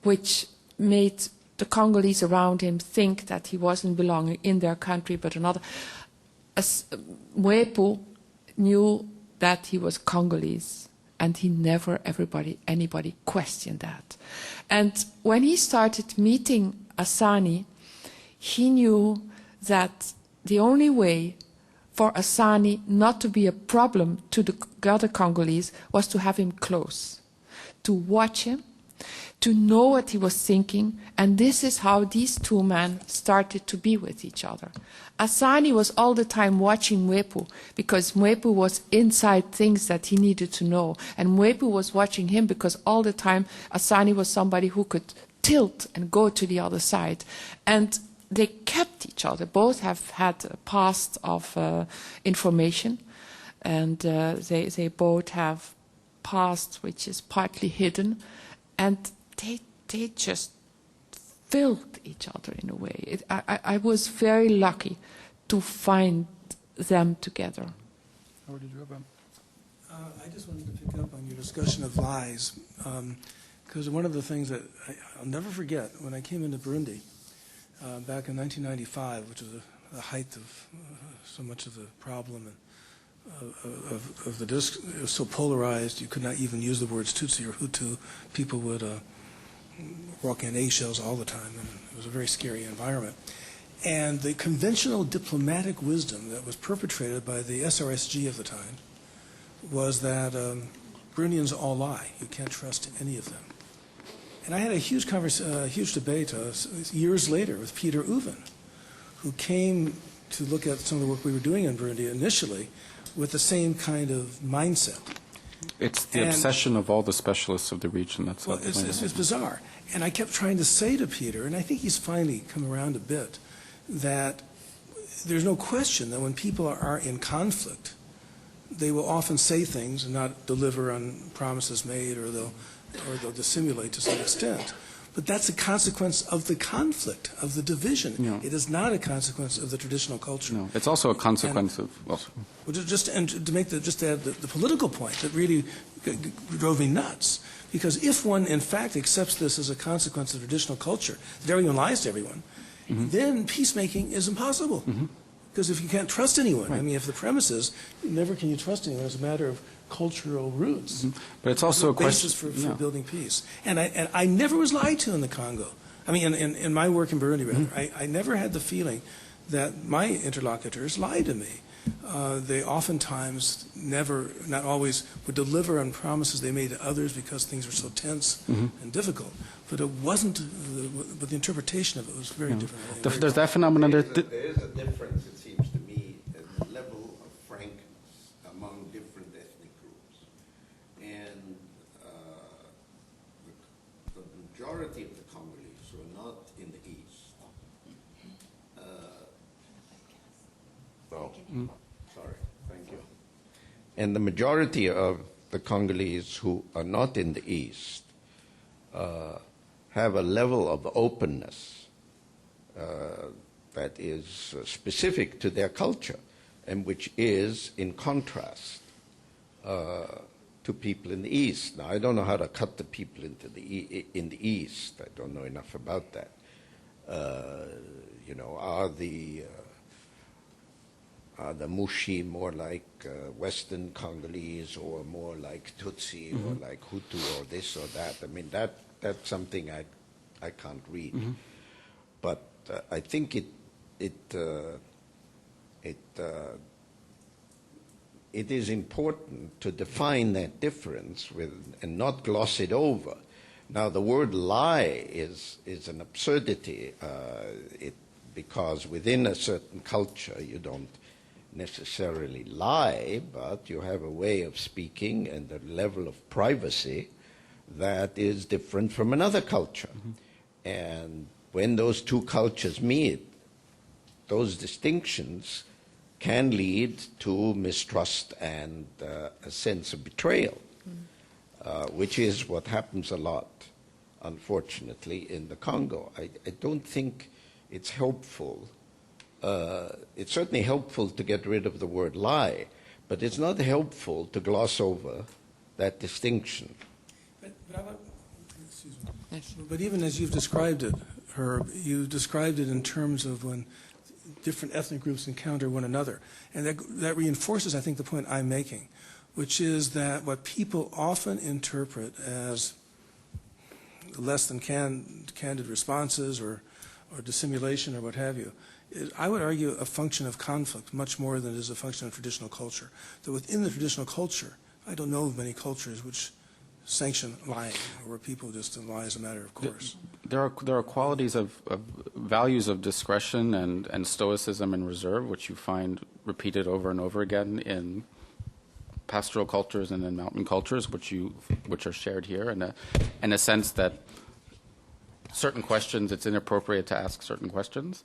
which made the Congolese around him think that he wasn't belonging in their country but another. Mwepu knew that he was Congolese. And he never, anybody questioned that. And when he started meeting Assani, he knew that the only way for Assani not to be a problem to the other Congolese was to have him close, to watch him, to know what he was thinking. And this is how these two men started to be with each other. Assani was all the time watching Mwepu, because Mwepu was inside things that he needed to know. And Mwepu was watching him because all the time Assani was somebody who could tilt and go to the other side. And they kept each other. Both have had a past of information, and they both have past which is partly hidden. And they just filled each other in a way. I was very lucky to find them together. How did you have I just wanted to pick up on your discussion of lies, because one of the things that I'll never forget, when I came into Burundi back in 1995, which was the height of so much of the problem and of the disc, it was so polarized you could not even use the words Tutsi or Hutu. People would walk in eggshells all the time, and it was a very scary environment. And the conventional diplomatic wisdom that was perpetrated by the SRSG of the time was that Burundians all lie. You can't trust any of them. And I had a huge debate years later with Peter Uven, who came to look at some of the work we were doing in Burundi initially with the same kind of mindset. It's the obsession of all the specialists of the region. That's well, it's bizarre. And I kept trying to say to Peter, and I think he's finally come around a bit, that there's no question that when people are in conflict, they will often say things and not deliver on promises made, or they'll dissimulate to some extent. But that's a consequence of the conflict, of the division. Yeah. It is not a consequence of the traditional culture. No, it's also a consequence of, well, Well, just to add the political point that really drove me nuts, because if one in fact accepts this as a consequence of traditional culture, that everyone lies to everyone, then peacemaking is impossible. Because if you can't trust anyone, I mean, if the premise is never can you trust anyone as a matter of cultural roots, but it's also a question basis for building peace. And I never was lied to in the Congo. I mean, in my work in Burundi, rather, I never had the feeling that my interlocutors lied to me. They oftentimes not always, would deliver on promises they made to others because things were so tense and difficult. But it wasn't, but the interpretation of it was very different. There's that phenomenon. There is a difference, it seems to me, in the level of frankness among different ethnic groups. And the majority of the Congolese who are not in the East, sorry, thank you. And the majority of the Congolese who are not in the East have a level of openness that is specific to their culture and which is in contrast to people in the East. Now, I don't know how to cut the people in the East. I don't know enough about that. Are the Mushi more like Western Congolese or more like Tutsi or like Hutu or this or that? I mean, that's something I can't read. But I think it is important to define that difference and not gloss it over. Now, the word lie is an absurdity because within a certain culture you don't necessarily lie, but you have a way of speaking and a level of privacy that is different from another culture. And when those two cultures meet, those distinctions can lead to mistrust and a sense of betrayal, which is what happens a lot, unfortunately, in the Congo. I don't think it's helpful. It's certainly helpful to get rid of the word lie, but it's not helpful to gloss over that distinction. But even as you've described it, Herb, you described it in terms of when different ethnic groups encounter one another. And that reinforces, I think, the point I'm making, which is that what people often interpret as less than candid responses or dissimulation or what have you, is, I would argue, a function of conflict much more than it is a function of traditional culture. That within the traditional culture, I don't know of many cultures which sanction lying, or where people just lie as a matter of course. There are qualities of values of discretion and stoicism and reserve, which you find repeated over and over again in pastoral cultures and in mountain cultures, which are shared here, and a sense that certain questions, it's inappropriate to ask certain questions,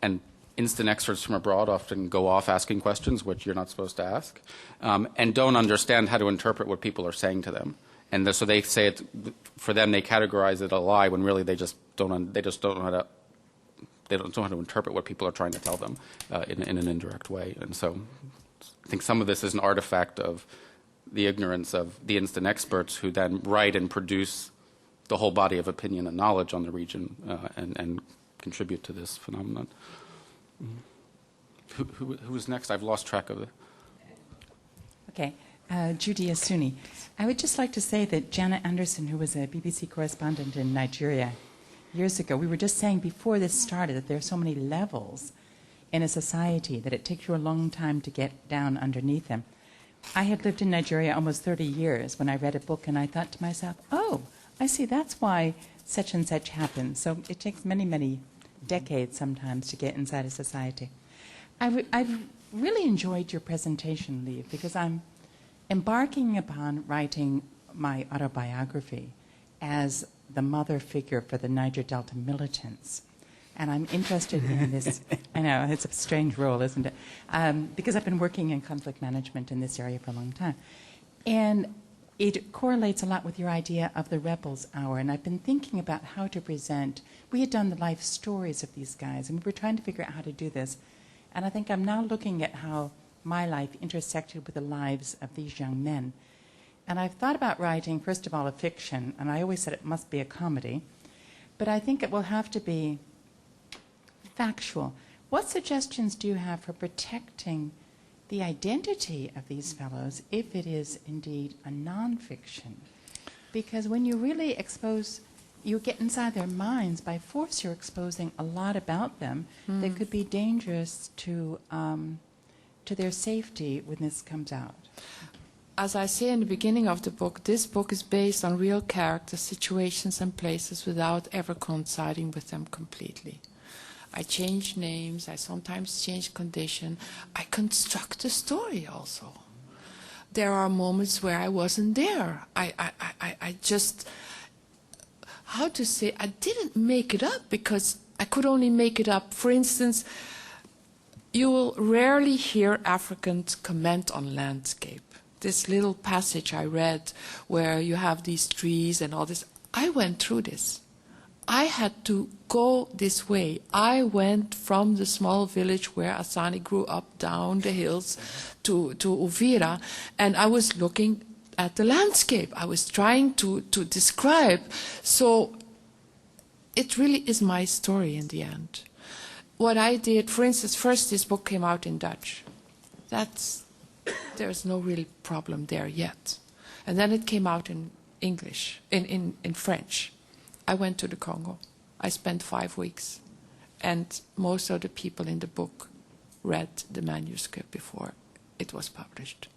and instant experts from abroad often go off asking questions which you're not supposed to ask, and don't understand how to interpret what people are saying to them. And so they say it, for them, they categorize it a lie when really they just don't know how to interpret what people are trying to tell them in an indirect way. And so I think some of this is an artifact of the ignorance of the instant experts who then write and produce the whole body of opinion and knowledge on the region and contribute to this phenomenon. Who is next? I've lost track of it. Okay. Judy Assani. I would just like to say that Janet Anderson, who was a BBC correspondent in Nigeria years ago, we were just saying before this started that there are so many levels in a society that it takes you a long time to get down underneath them. I had lived in Nigeria almost 30 years when I read a book and I thought to myself, oh, I see, that's why such and such happens. So it takes many, many decades sometimes to get inside a society. I've really enjoyed your presentation, Lieve, because I'm embarking upon writing my autobiography as the mother figure for the Niger Delta militants. And I'm interested in this. I know, it's a strange role, isn't it? Because I've been working in conflict management in this area for a long time. And it correlates a lot with your idea of the Rebels Hour, and I've been thinking about how to present. We had done the life stories of these guys, and we were trying to figure out how to do this. And I think I'm now looking at how my life intersected with the lives of these young men. And I've thought about writing, first of all, a fiction, and I always said it must be a comedy, but I think it will have to be factual. What suggestions do you have for protecting the identity of these fellows if it is indeed a nonfiction? Because when you really expose, you get inside their minds, by force you're exposing a lot about them that could be dangerous to their safety when this comes out. As I say in the beginning of the book, this book is based on real characters, situations, and places without ever coinciding with them completely. I change names, I sometimes change condition. I construct a story also. There are moments where I wasn't there. I just, how to say, I didn't make it up because I could only make it up. For instance, you will rarely hear Africans comment on landscape. This little passage I read where you have these trees and all this, I went through this. I had to go this way. I went from the small village where Assani grew up down the hills to Uvira, and I was looking at the landscape. I was trying to describe. So it really is my story in the end. What I did, for instance, first this book came out in Dutch. There's no real problem there yet. And then it came out in English, in French. I went to the Congo. I spent 5 weeks. And most of the people in the book read the manuscript before it was published.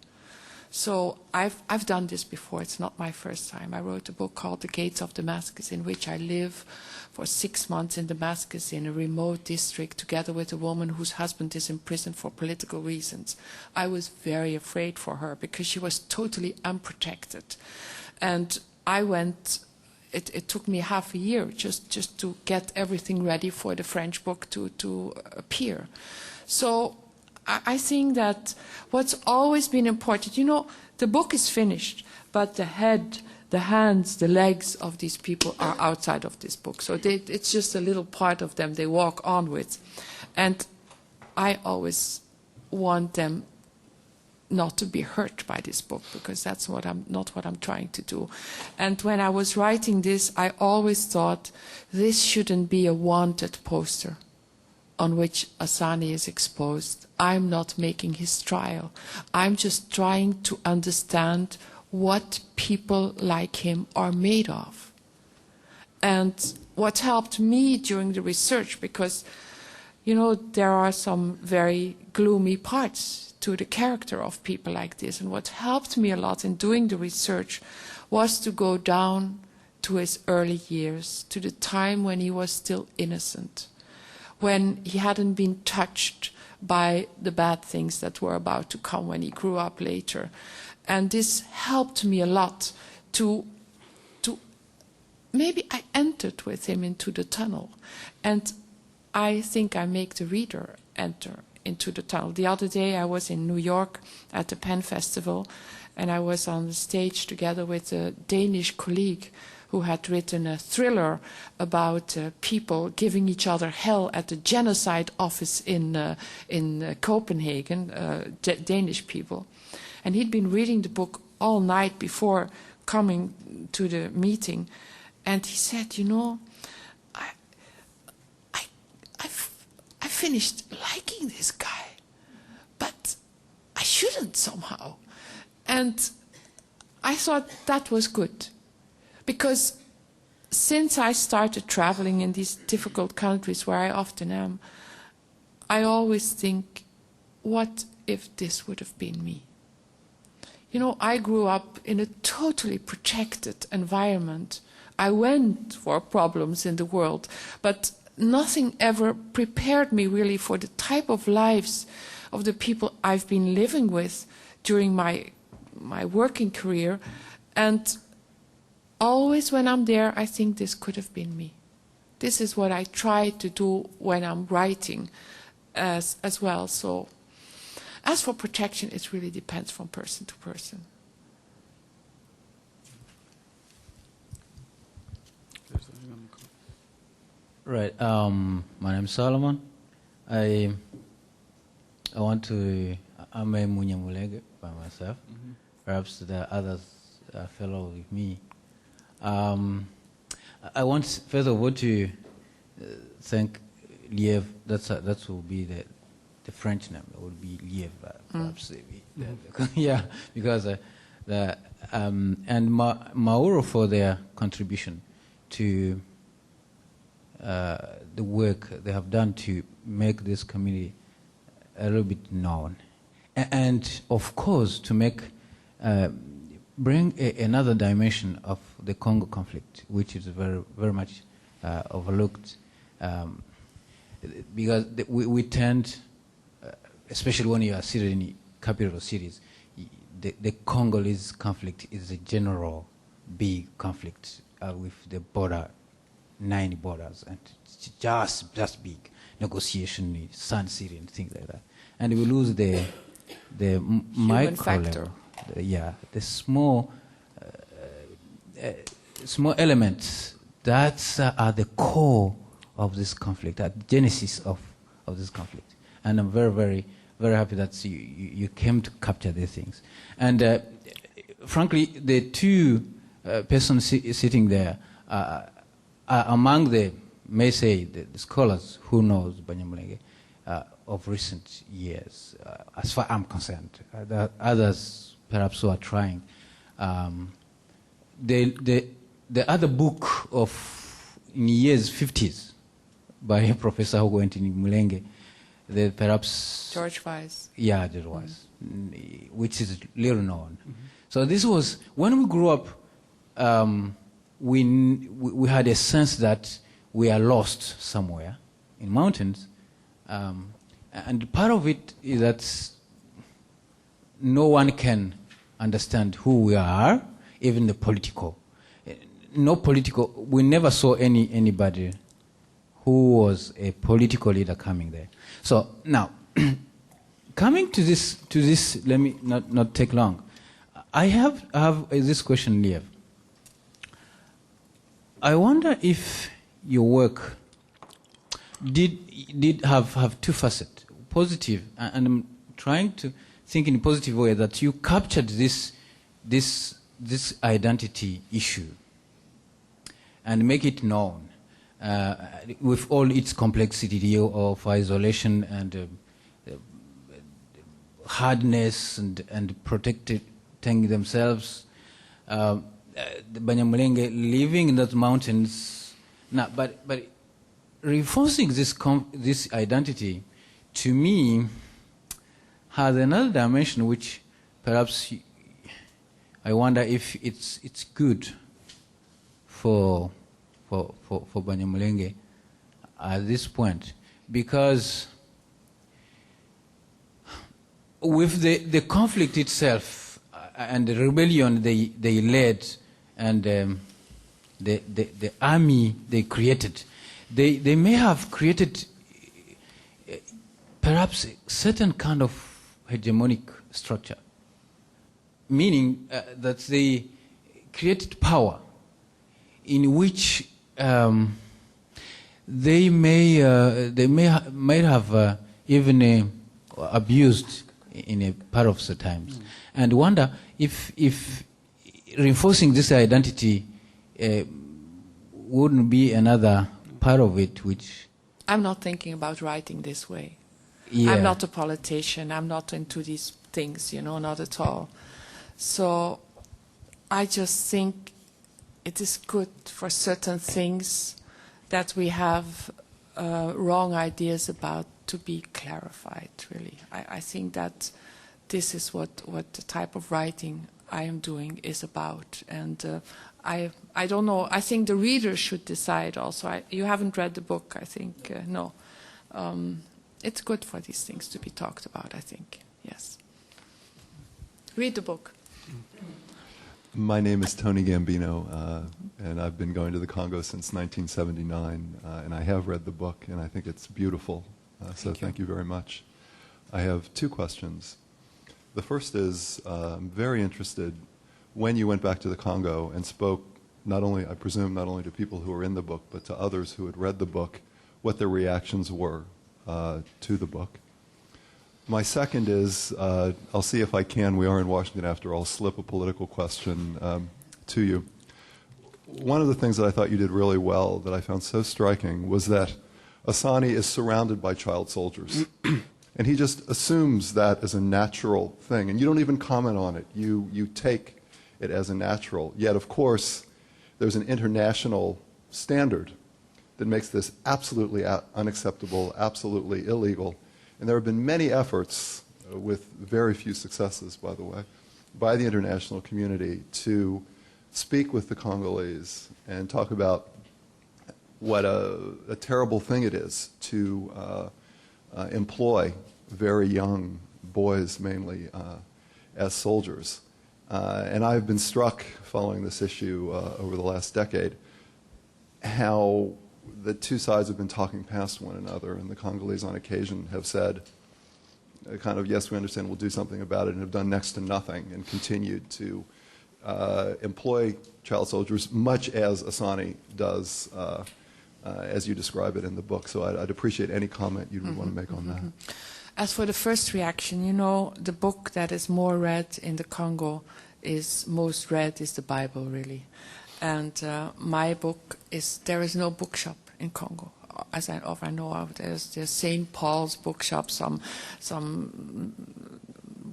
So I've done this before. It's not my first time. I wrote a book called The Gates of Damascus, in which I live for 6 months in Damascus in a remote district together with a woman whose husband is in prison for political reasons. I was very afraid for her because she was totally unprotected. And I went, it took me half a year just to get everything ready for the French book to appear. So I think that what's always been important, you know, the book is finished, but the head, the hands, the legs of these people are outside of this book. So it's just a little part of them they walk on with. And I always want them not to be hurt by this book, because that's not what I'm trying to do. And when I was writing this, I always thought this shouldn't be a wanted poster on which Assani is exposed. I'm not making his trial. I'm just trying to understand what people like him are made of. And what helped me during the research, because, you know, there are some very gloomy parts to the character of people like this. And what helped me a lot in doing the research was to go down to his early years, to the time when he was still innocent, when he hadn't been touched by the bad things that were about to come when he grew up later. And this helped me a lot to maybe I entered with him into the tunnel. And I think I make the reader enter into the tunnel. The other day I was in New York at the Penn Festival, and I was on the stage together with a Danish colleague who had written a thriller about people giving each other hell at the genocide office in Copenhagen, Danish people. And he'd been reading the book all night before coming to the meeting, and he said, you know, I finished liking this guy, but I shouldn't somehow. And I thought that was good, because since I started traveling in these difficult countries where I often am, I always think, what if this would have been me? You know, I grew up in a totally protected environment. I went for problems in the world, but nothing ever prepared me really for the type of lives of the people I've been living with during my working career. And always when I'm there, I think this could have been me. This is what I try to do when I'm writing as well. So as for protection, it really depends from person to person. Right. My name's Solomon. I'm a Banyamulenge by myself. Perhaps the others are fellow with me. I want, first of all, to thank Lieve. That will be the French name. It would be Lieve, perhaps. Yeah, because and Mauro for their contribution to the work they have done to make this community a little bit known, and of course to make bring another dimension of the Congo conflict, which is very very much overlooked, because we tend, especially when you are seated in capital cities, the Congolese conflict is a general big conflict with the border. 9 borders, and it's just big negotiation, Sun City and things like that, and we lose the micro factor. level, the small elements that are the core of this conflict, at the genesis of this conflict, and I'm very very very happy that you came to capture these things, and frankly, the two persons sitting there. Among the, may say, the scholars who knows Banyamulenge of recent years, as far as I'm concerned. Others perhaps who are trying. The other book of in years 50s by a professor who went in Mulenge, perhaps George Weiss. Yeah, George Weiss, which is little known. So this was when we grew up. We had a sense that we are lost somewhere in mountains, and part of it is that no one can understand who we are, even the political. We never saw anybody who was a political leader coming there. So now, coming to this, let me not take long. I have this question, Lieve. I wonder if your work did have two facets, positive, and I'm trying to think in a positive way that you captured this identity issue and make it known with all its complexity of isolation and hardness and protecting themselves. The Banyamulenge living in those mountains, but reinforcing this identity, to me, has another dimension which perhaps I wonder if it's good for Banyamulenge at this point, because with the conflict itself and the rebellion they led. And the army they created, they may have created perhaps a certain kind of hegemonic structure, meaning that they created power in which they may have even abused in a part of the times, and wonder if reinforcing this identity wouldn't be another part of it, which... I'm not thinking about writing this way. Yeah. I'm not a politician. I'm not into these things, not at all. So I just think it is good for certain things that we have wrong ideas about to be clarified, really. I think that this is what the type of writing I am doing is about, and I don't know. I think the reader should decide. Also, you haven't read the book. I think no. It's good for these things to be talked about. I think yes. Read the book. My name is Tony Gambino, and I've been going to the Congo since 1979, and I have read the book, and I think it's beautiful. So thank you very much. I have two questions. The first is, I'm very interested, when you went back to the Congo and spoke not only, I presume, not only to people who were in the book, but to others who had read the book, what their reactions were to the book. My second is, I'll see if I can, we are in Washington after all, slip a political question to you. One of the things that I thought you did really well, that I found so striking, was that Assani is surrounded by child soldiers. And he just assumes that as a natural thing. And you don't even comment on it. You take it as a natural. Yet, of course, there's an international standard that makes this absolutely unacceptable, absolutely illegal. And there have been many efforts, with very few successes, by the way, by the international community to speak with the Congolese and talk about what a terrible thing it is to employ very young boys, mainly, as soldiers. And I've been struck, following this issue over the last decade, how the two sides have been talking past one another, and the Congolese on occasion have said, kind of, yes, we understand, we'll do something about it, and have done next to nothing, and continued to employ child soldiers, much as Assani does, as you describe it in the book. So I'd appreciate any comment you'd want to make on that. As for the first reaction, you know, the book that is more read in the Congo is most read is the Bible, really. And my book is, there is no bookshop in Congo. As I know of, there's St. Paul's bookshop, some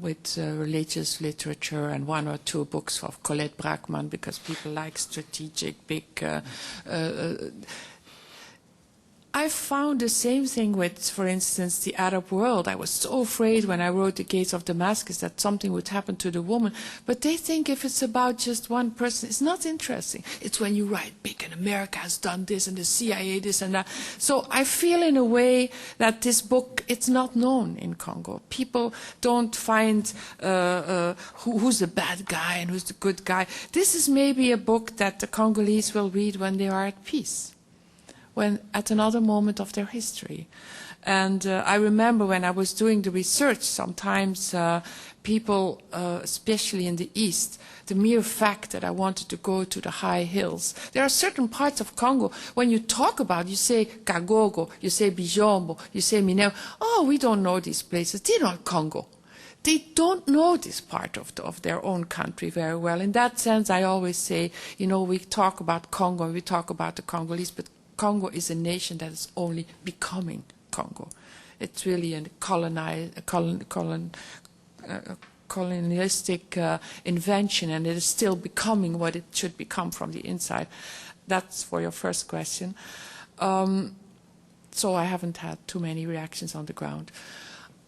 with religious literature, and one or two books of Colette Brackman, because people like strategic, big... I found the same thing with, for instance, the Arab world. I was so afraid when I wrote The Gates of Damascus that something would happen to the woman. But they think if it's about just one person, it's not interesting. It's when you write big and America has done this and the CIA this and that. So I feel in a way that this book, it's not known in Congo. People don't find who's the bad guy and who's the good guy. This is maybe a book that the Congolese will read when they are at peace, when at another moment of their history. And I remember when I was doing the research, sometimes people, especially in the East, the mere fact that I wanted to go to the high hills. There are certain parts of Congo, when you talk about, you say Kagogo, you say Bijombo, you say Mineo. Oh, we don't know these places. They're not Congo. They don't know this part of their own country very well. In that sense, I always say, you know, we talk about Congo, and we talk about the Congolese, but Congo is a nation that is only becoming Congo. It's really a colonialistic invention, and it is still becoming what it should become from the inside. That's for your first question. So I haven't had too many reactions on the ground.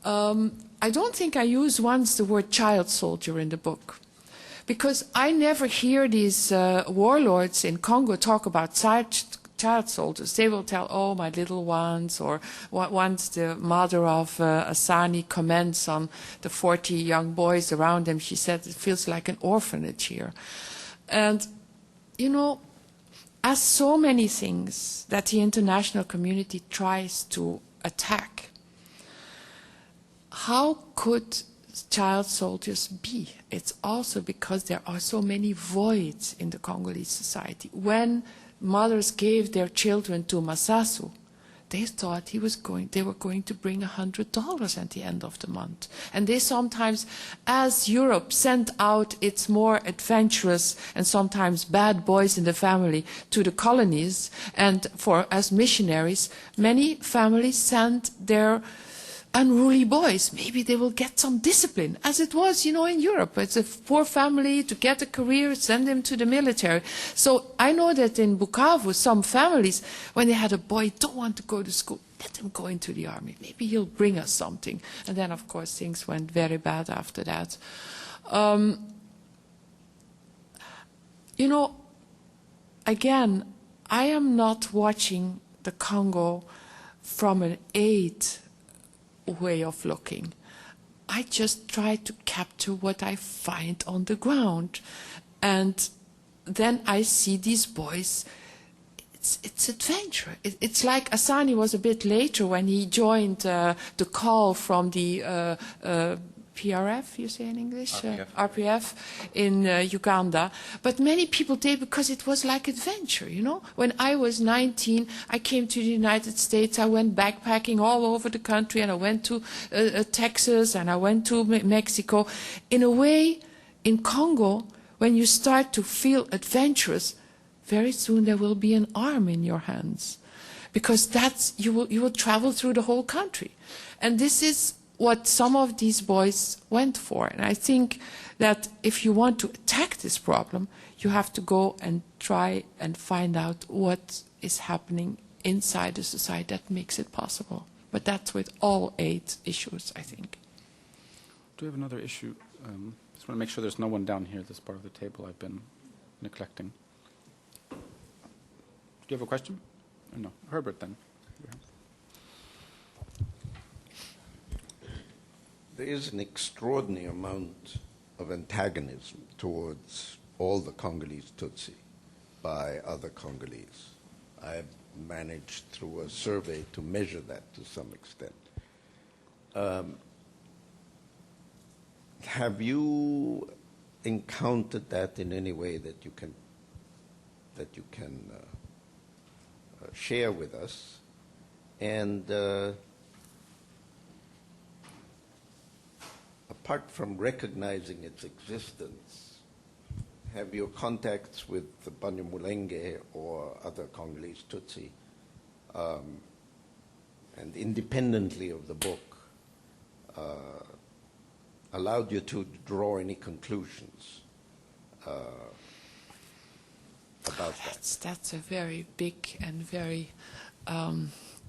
I don't think I used once the word child soldier in the book, because I never hear these warlords in Congo talk about child soldiers. They will tell, oh, my little ones, or once the mother of Assani comments on the 40 young boys around them, she said, it feels like an orphanage here. And, you know, as so many things that the international community tries to attack, how could child soldiers be? It's also because there are so many voids in the Congolese society. When mothers gave their children to Masasu, they thought they were going to bring $100 at the end of the month. And they sometimes, as Europe sent out its more adventurous and sometimes bad boys in the family to the colonies, and as missionaries, many families sent their unruly boys. Maybe they will get some discipline, as it was, you know, in Europe. It's a poor family to get a career, send them to the military. So I know that in Bukavu, some families, when they had a boy don't want to go to school, let him go into the army. Maybe he'll bring us something. And then, of course, things went very bad after that. You know, again, I am not watching the Congo from an aid way of looking. I just try to capture what I find on the ground, and then I see these boys. It's adventure. It's like Assani was a bit later when he joined the call from the PRF, you say in English? RPF. RPF in Uganda. But many people did because it was like adventure, you know? When I was 19, I came to the United States. I went backpacking all over the country, and I went to Texas, and I went to Mexico. In a way, in Congo, when you start to feel adventurous, very soon there will be an arm in your hands, because you will travel through the whole country. And this is what some of these boys went for. And I think that if you want to attack this problem, you have to go and try and find out what is happening inside the society that makes it possible. But that's with all 8 issues, I think. Do we have another issue? Just want to make sure there's no one down here, this part of the table I've been neglecting. Do you have a question? Or no? Herbert, then. There is an extraordinary amount of antagonism towards all the Congolese Tutsi by other Congolese. I've managed through a survey to measure that to some extent. Have you encountered that in any way that you can share with us? And apart from recognizing its existence, have your contacts with the Banyamulenge or other Congolese Tutsi, and independently of the book, allowed you to draw any conclusions about that? That's a very big and very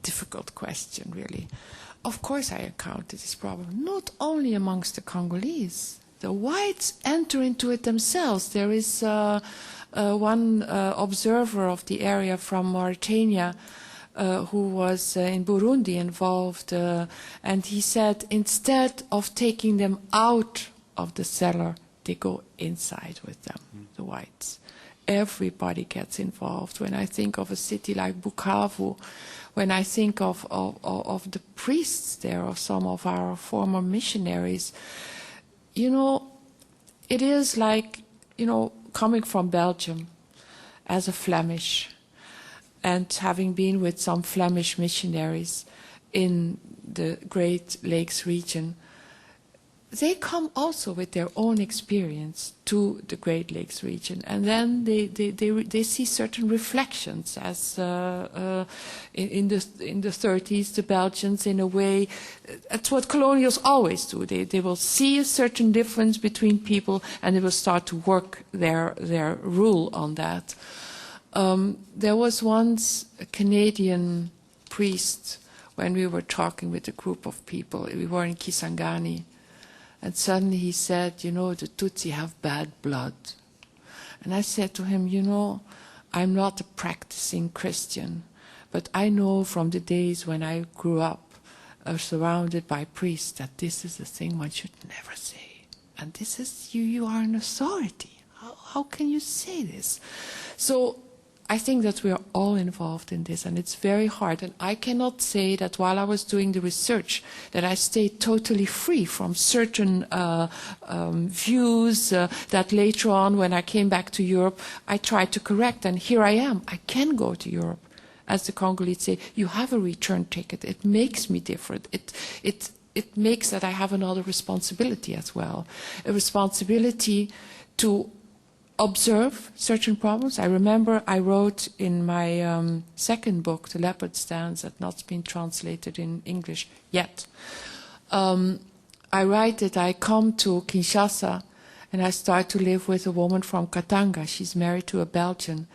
difficult question, really. Of course I encountered this problem, not only amongst the Congolese. The whites enter into it themselves. There is one observer of the area from Mauritania who was in Burundi involved, and he said instead of taking them out of the cellar, they go inside with them, the whites. Everybody gets involved. When I think of a city like Bukavu, when I think of the priests there, of some of our former missionaries, you know, it is like, you know, coming from Belgium as a Flemish and having been with some Flemish missionaries in the Great Lakes region. They come also with their own experience to the Great Lakes region, and then they see certain reflections, as in the 30s, the Belgians, in a way, that's what colonials always do. They will see a certain difference between people, and they will start to work their rule on that. There was once a Canadian priest when we were talking with a group of people. We were in Kisangani. And suddenly he said, you know, the Tutsi have bad blood. And I said to him, you know, I'm not a practicing Christian, but I know from the days when I grew up surrounded by priests that this is a thing one should never say. And this is, you are an authority. How can you say this? So I think that we are all involved in this, and it's very hard. And I cannot say that while I was doing the research that I stayed totally free from certain views that later on, when I came back to Europe, I tried to correct. And here I am. I can go to Europe. As the Congolese say, you have a return ticket. It makes me different. It makes that I have another responsibility as well. A responsibility to observe certain problems. I remember I wrote in my second book, The Leopard's Dance, that not been translated in English yet. I write that I come to Kinshasa and I start to live with a woman from Katanga. She's married to a Belgian.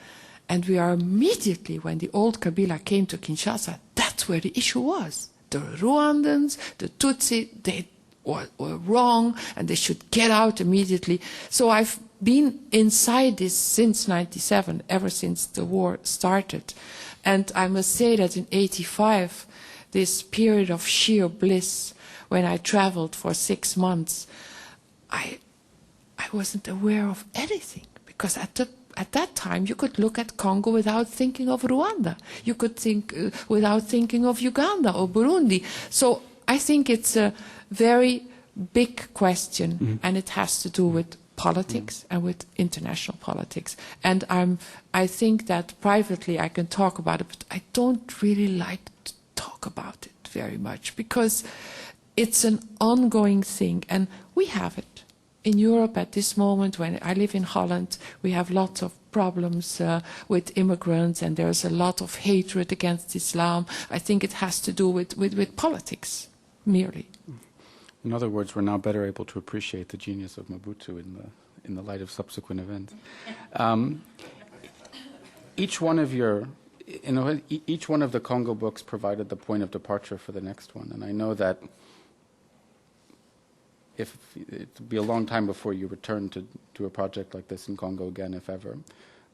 And we are immediately, when the old Kabila came to Kinshasa, that's where the issue was. The Rwandans, the Tutsi, they were wrong and they should get out immediately. So I've been inside this since 97, ever since the war started. And I must say that in 85, this period of sheer bliss, when I traveled for 6 months, I wasn't aware of anything, because at that time you could look at Congo without thinking of Rwanda. You could think without thinking of Uganda or Burundi. So I think it's a very big question, and it has to do with politics and with international politics. And I think that privately I can talk about it, but I don't really like to talk about it very much because it's an ongoing thing, and we have it. In Europe at this moment, when I live in Holland, we have lots of problems with immigrants, and there's a lot of hatred against Islam. I think it has to do with politics, merely. In other words, we're now better able to appreciate the genius of Mobutu in the light of subsequent events. Each one of each one of the Congo books provided the point of departure for the next one, and I know that it'll be a long time before you return to a project like this in Congo again, if ever.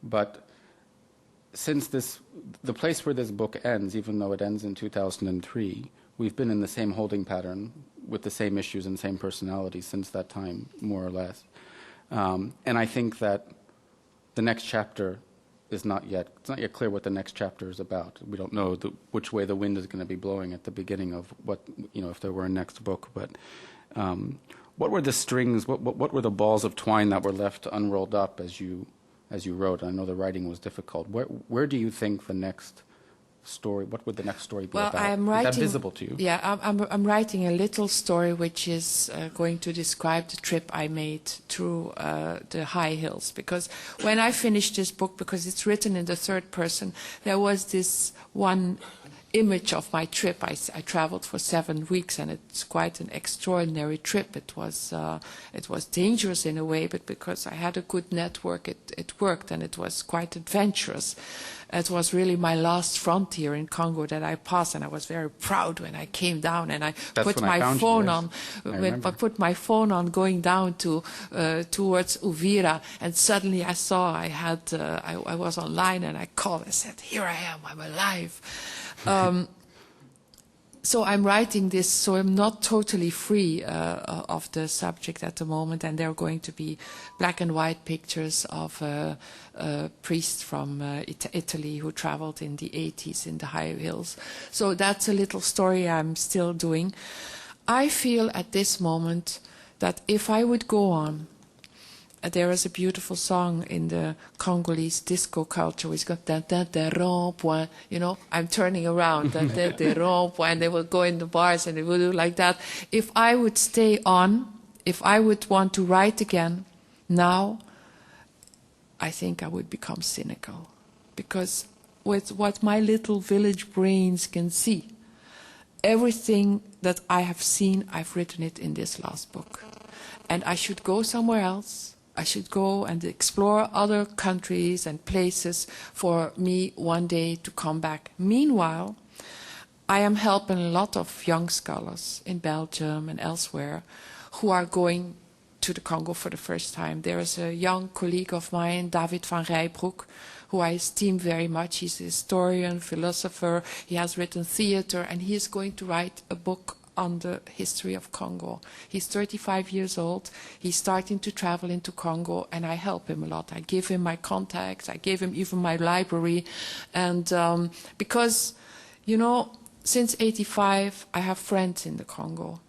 But since the place where this book ends, even though it ends in 2003, we've been in the same holding pattern with the same issues and same personalities since that time, more or less. And I think that the next chapter it's not yet clear what the next chapter is about. We don't know which way the wind is going to be blowing at the beginning of what, if there were a next book. But what were the strings, what were the balls of twine that were left unrolled up as you wrote? I know the writing was difficult. Where do you think the next story, what would the next story be about? I'm writing, is that visible to you? Yeah, I'm writing a little story which is going to describe the trip I made through the high hills. Because when I finished this book, because it's written in the third person, there was this one image of my trip. I traveled for 7 weeks, and it's quite an extraordinary trip. It was dangerous in a way, but because I had a good network, it worked, and it was quite adventurous. It was really my last frontier in Congo that I passed, and I was very proud when I came down and I put my phone on. I put my phone on going down to towards Uvira, and suddenly I saw I was online, and I called. I said, "Here I am. I'm alive." So I'm writing this, so I'm not totally free of the subject at the moment, and there are going to be black and white pictures of a priest from Italy who traveled in the 80s in the high hills. So that's a little story I'm still doing. I feel at this moment that if I would go on, there is a beautiful song in the Congolese disco culture which got da rond-point, I'm turning around, da rond-point, and they will go in the bars and they will do like that. If I would stay on, if I would want to write again now, I think I would become cynical. Because with what my little village brains can see, everything that I have seen, I've written it in this last book. And I should go somewhere else. I should go and explore other countries and places for me one day to come back. Meanwhile, I am helping a lot of young scholars in Belgium and elsewhere who are going to the Congo for the first time. There is a young colleague of mine, David van Rijbroek, who I esteem very much. He's a historian, philosopher. He has written theater, and he is going to write a book on the history of Congo. He's 35 years old. He's starting to travel into Congo, and I help him a lot. I give him my contacts. I gave him even my library. And because, since 85, I have friends in the Congo.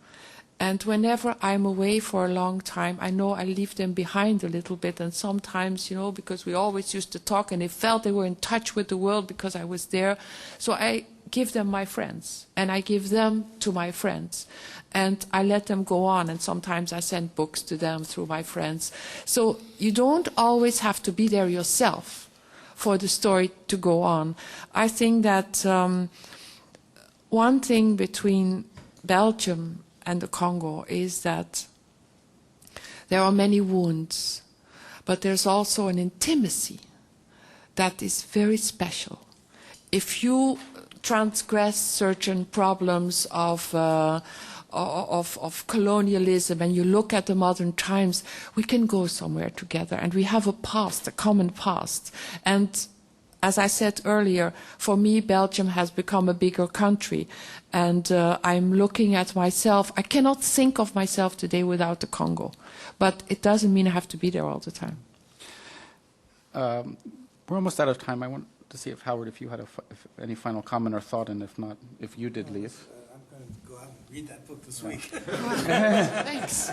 And whenever I'm away for a long time, I know I leave them behind a little bit. And sometimes, because we always used to talk, and they felt they were in touch with the world because I was there. So I give them my friends, and I give them to my friends, and I let them go on, and sometimes I send books to them through my friends. So you don't always have to be there yourself for the story to go on. I think that one thing between Belgium and the Congo is that there are many wounds, but there's also an intimacy that is very special. If you transgress certain problems of colonialism, and you look at the modern times, we can go somewhere together, and we have a past, a common past. And as I said earlier, for me, Belgium has become a bigger country, and I'm looking at myself. I cannot think of myself today without the Congo, but it doesn't mean I have to be there all the time. We're almost out of time. I want to see if Howard, if you had any final comment or thought, and if not, if you did, Lieve. I'm going to go out and read that book this week. Thanks.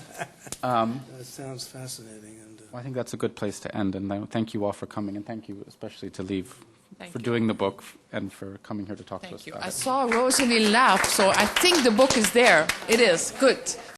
That sounds fascinating. And Well, I think that's a good place to end, and I thank you all for coming, and thank you especially to Lieve Thank for you. doing the book and for coming here to talk to us Thank you. about I it. saw Rosalie laugh, so I think the book is there. It is. Good.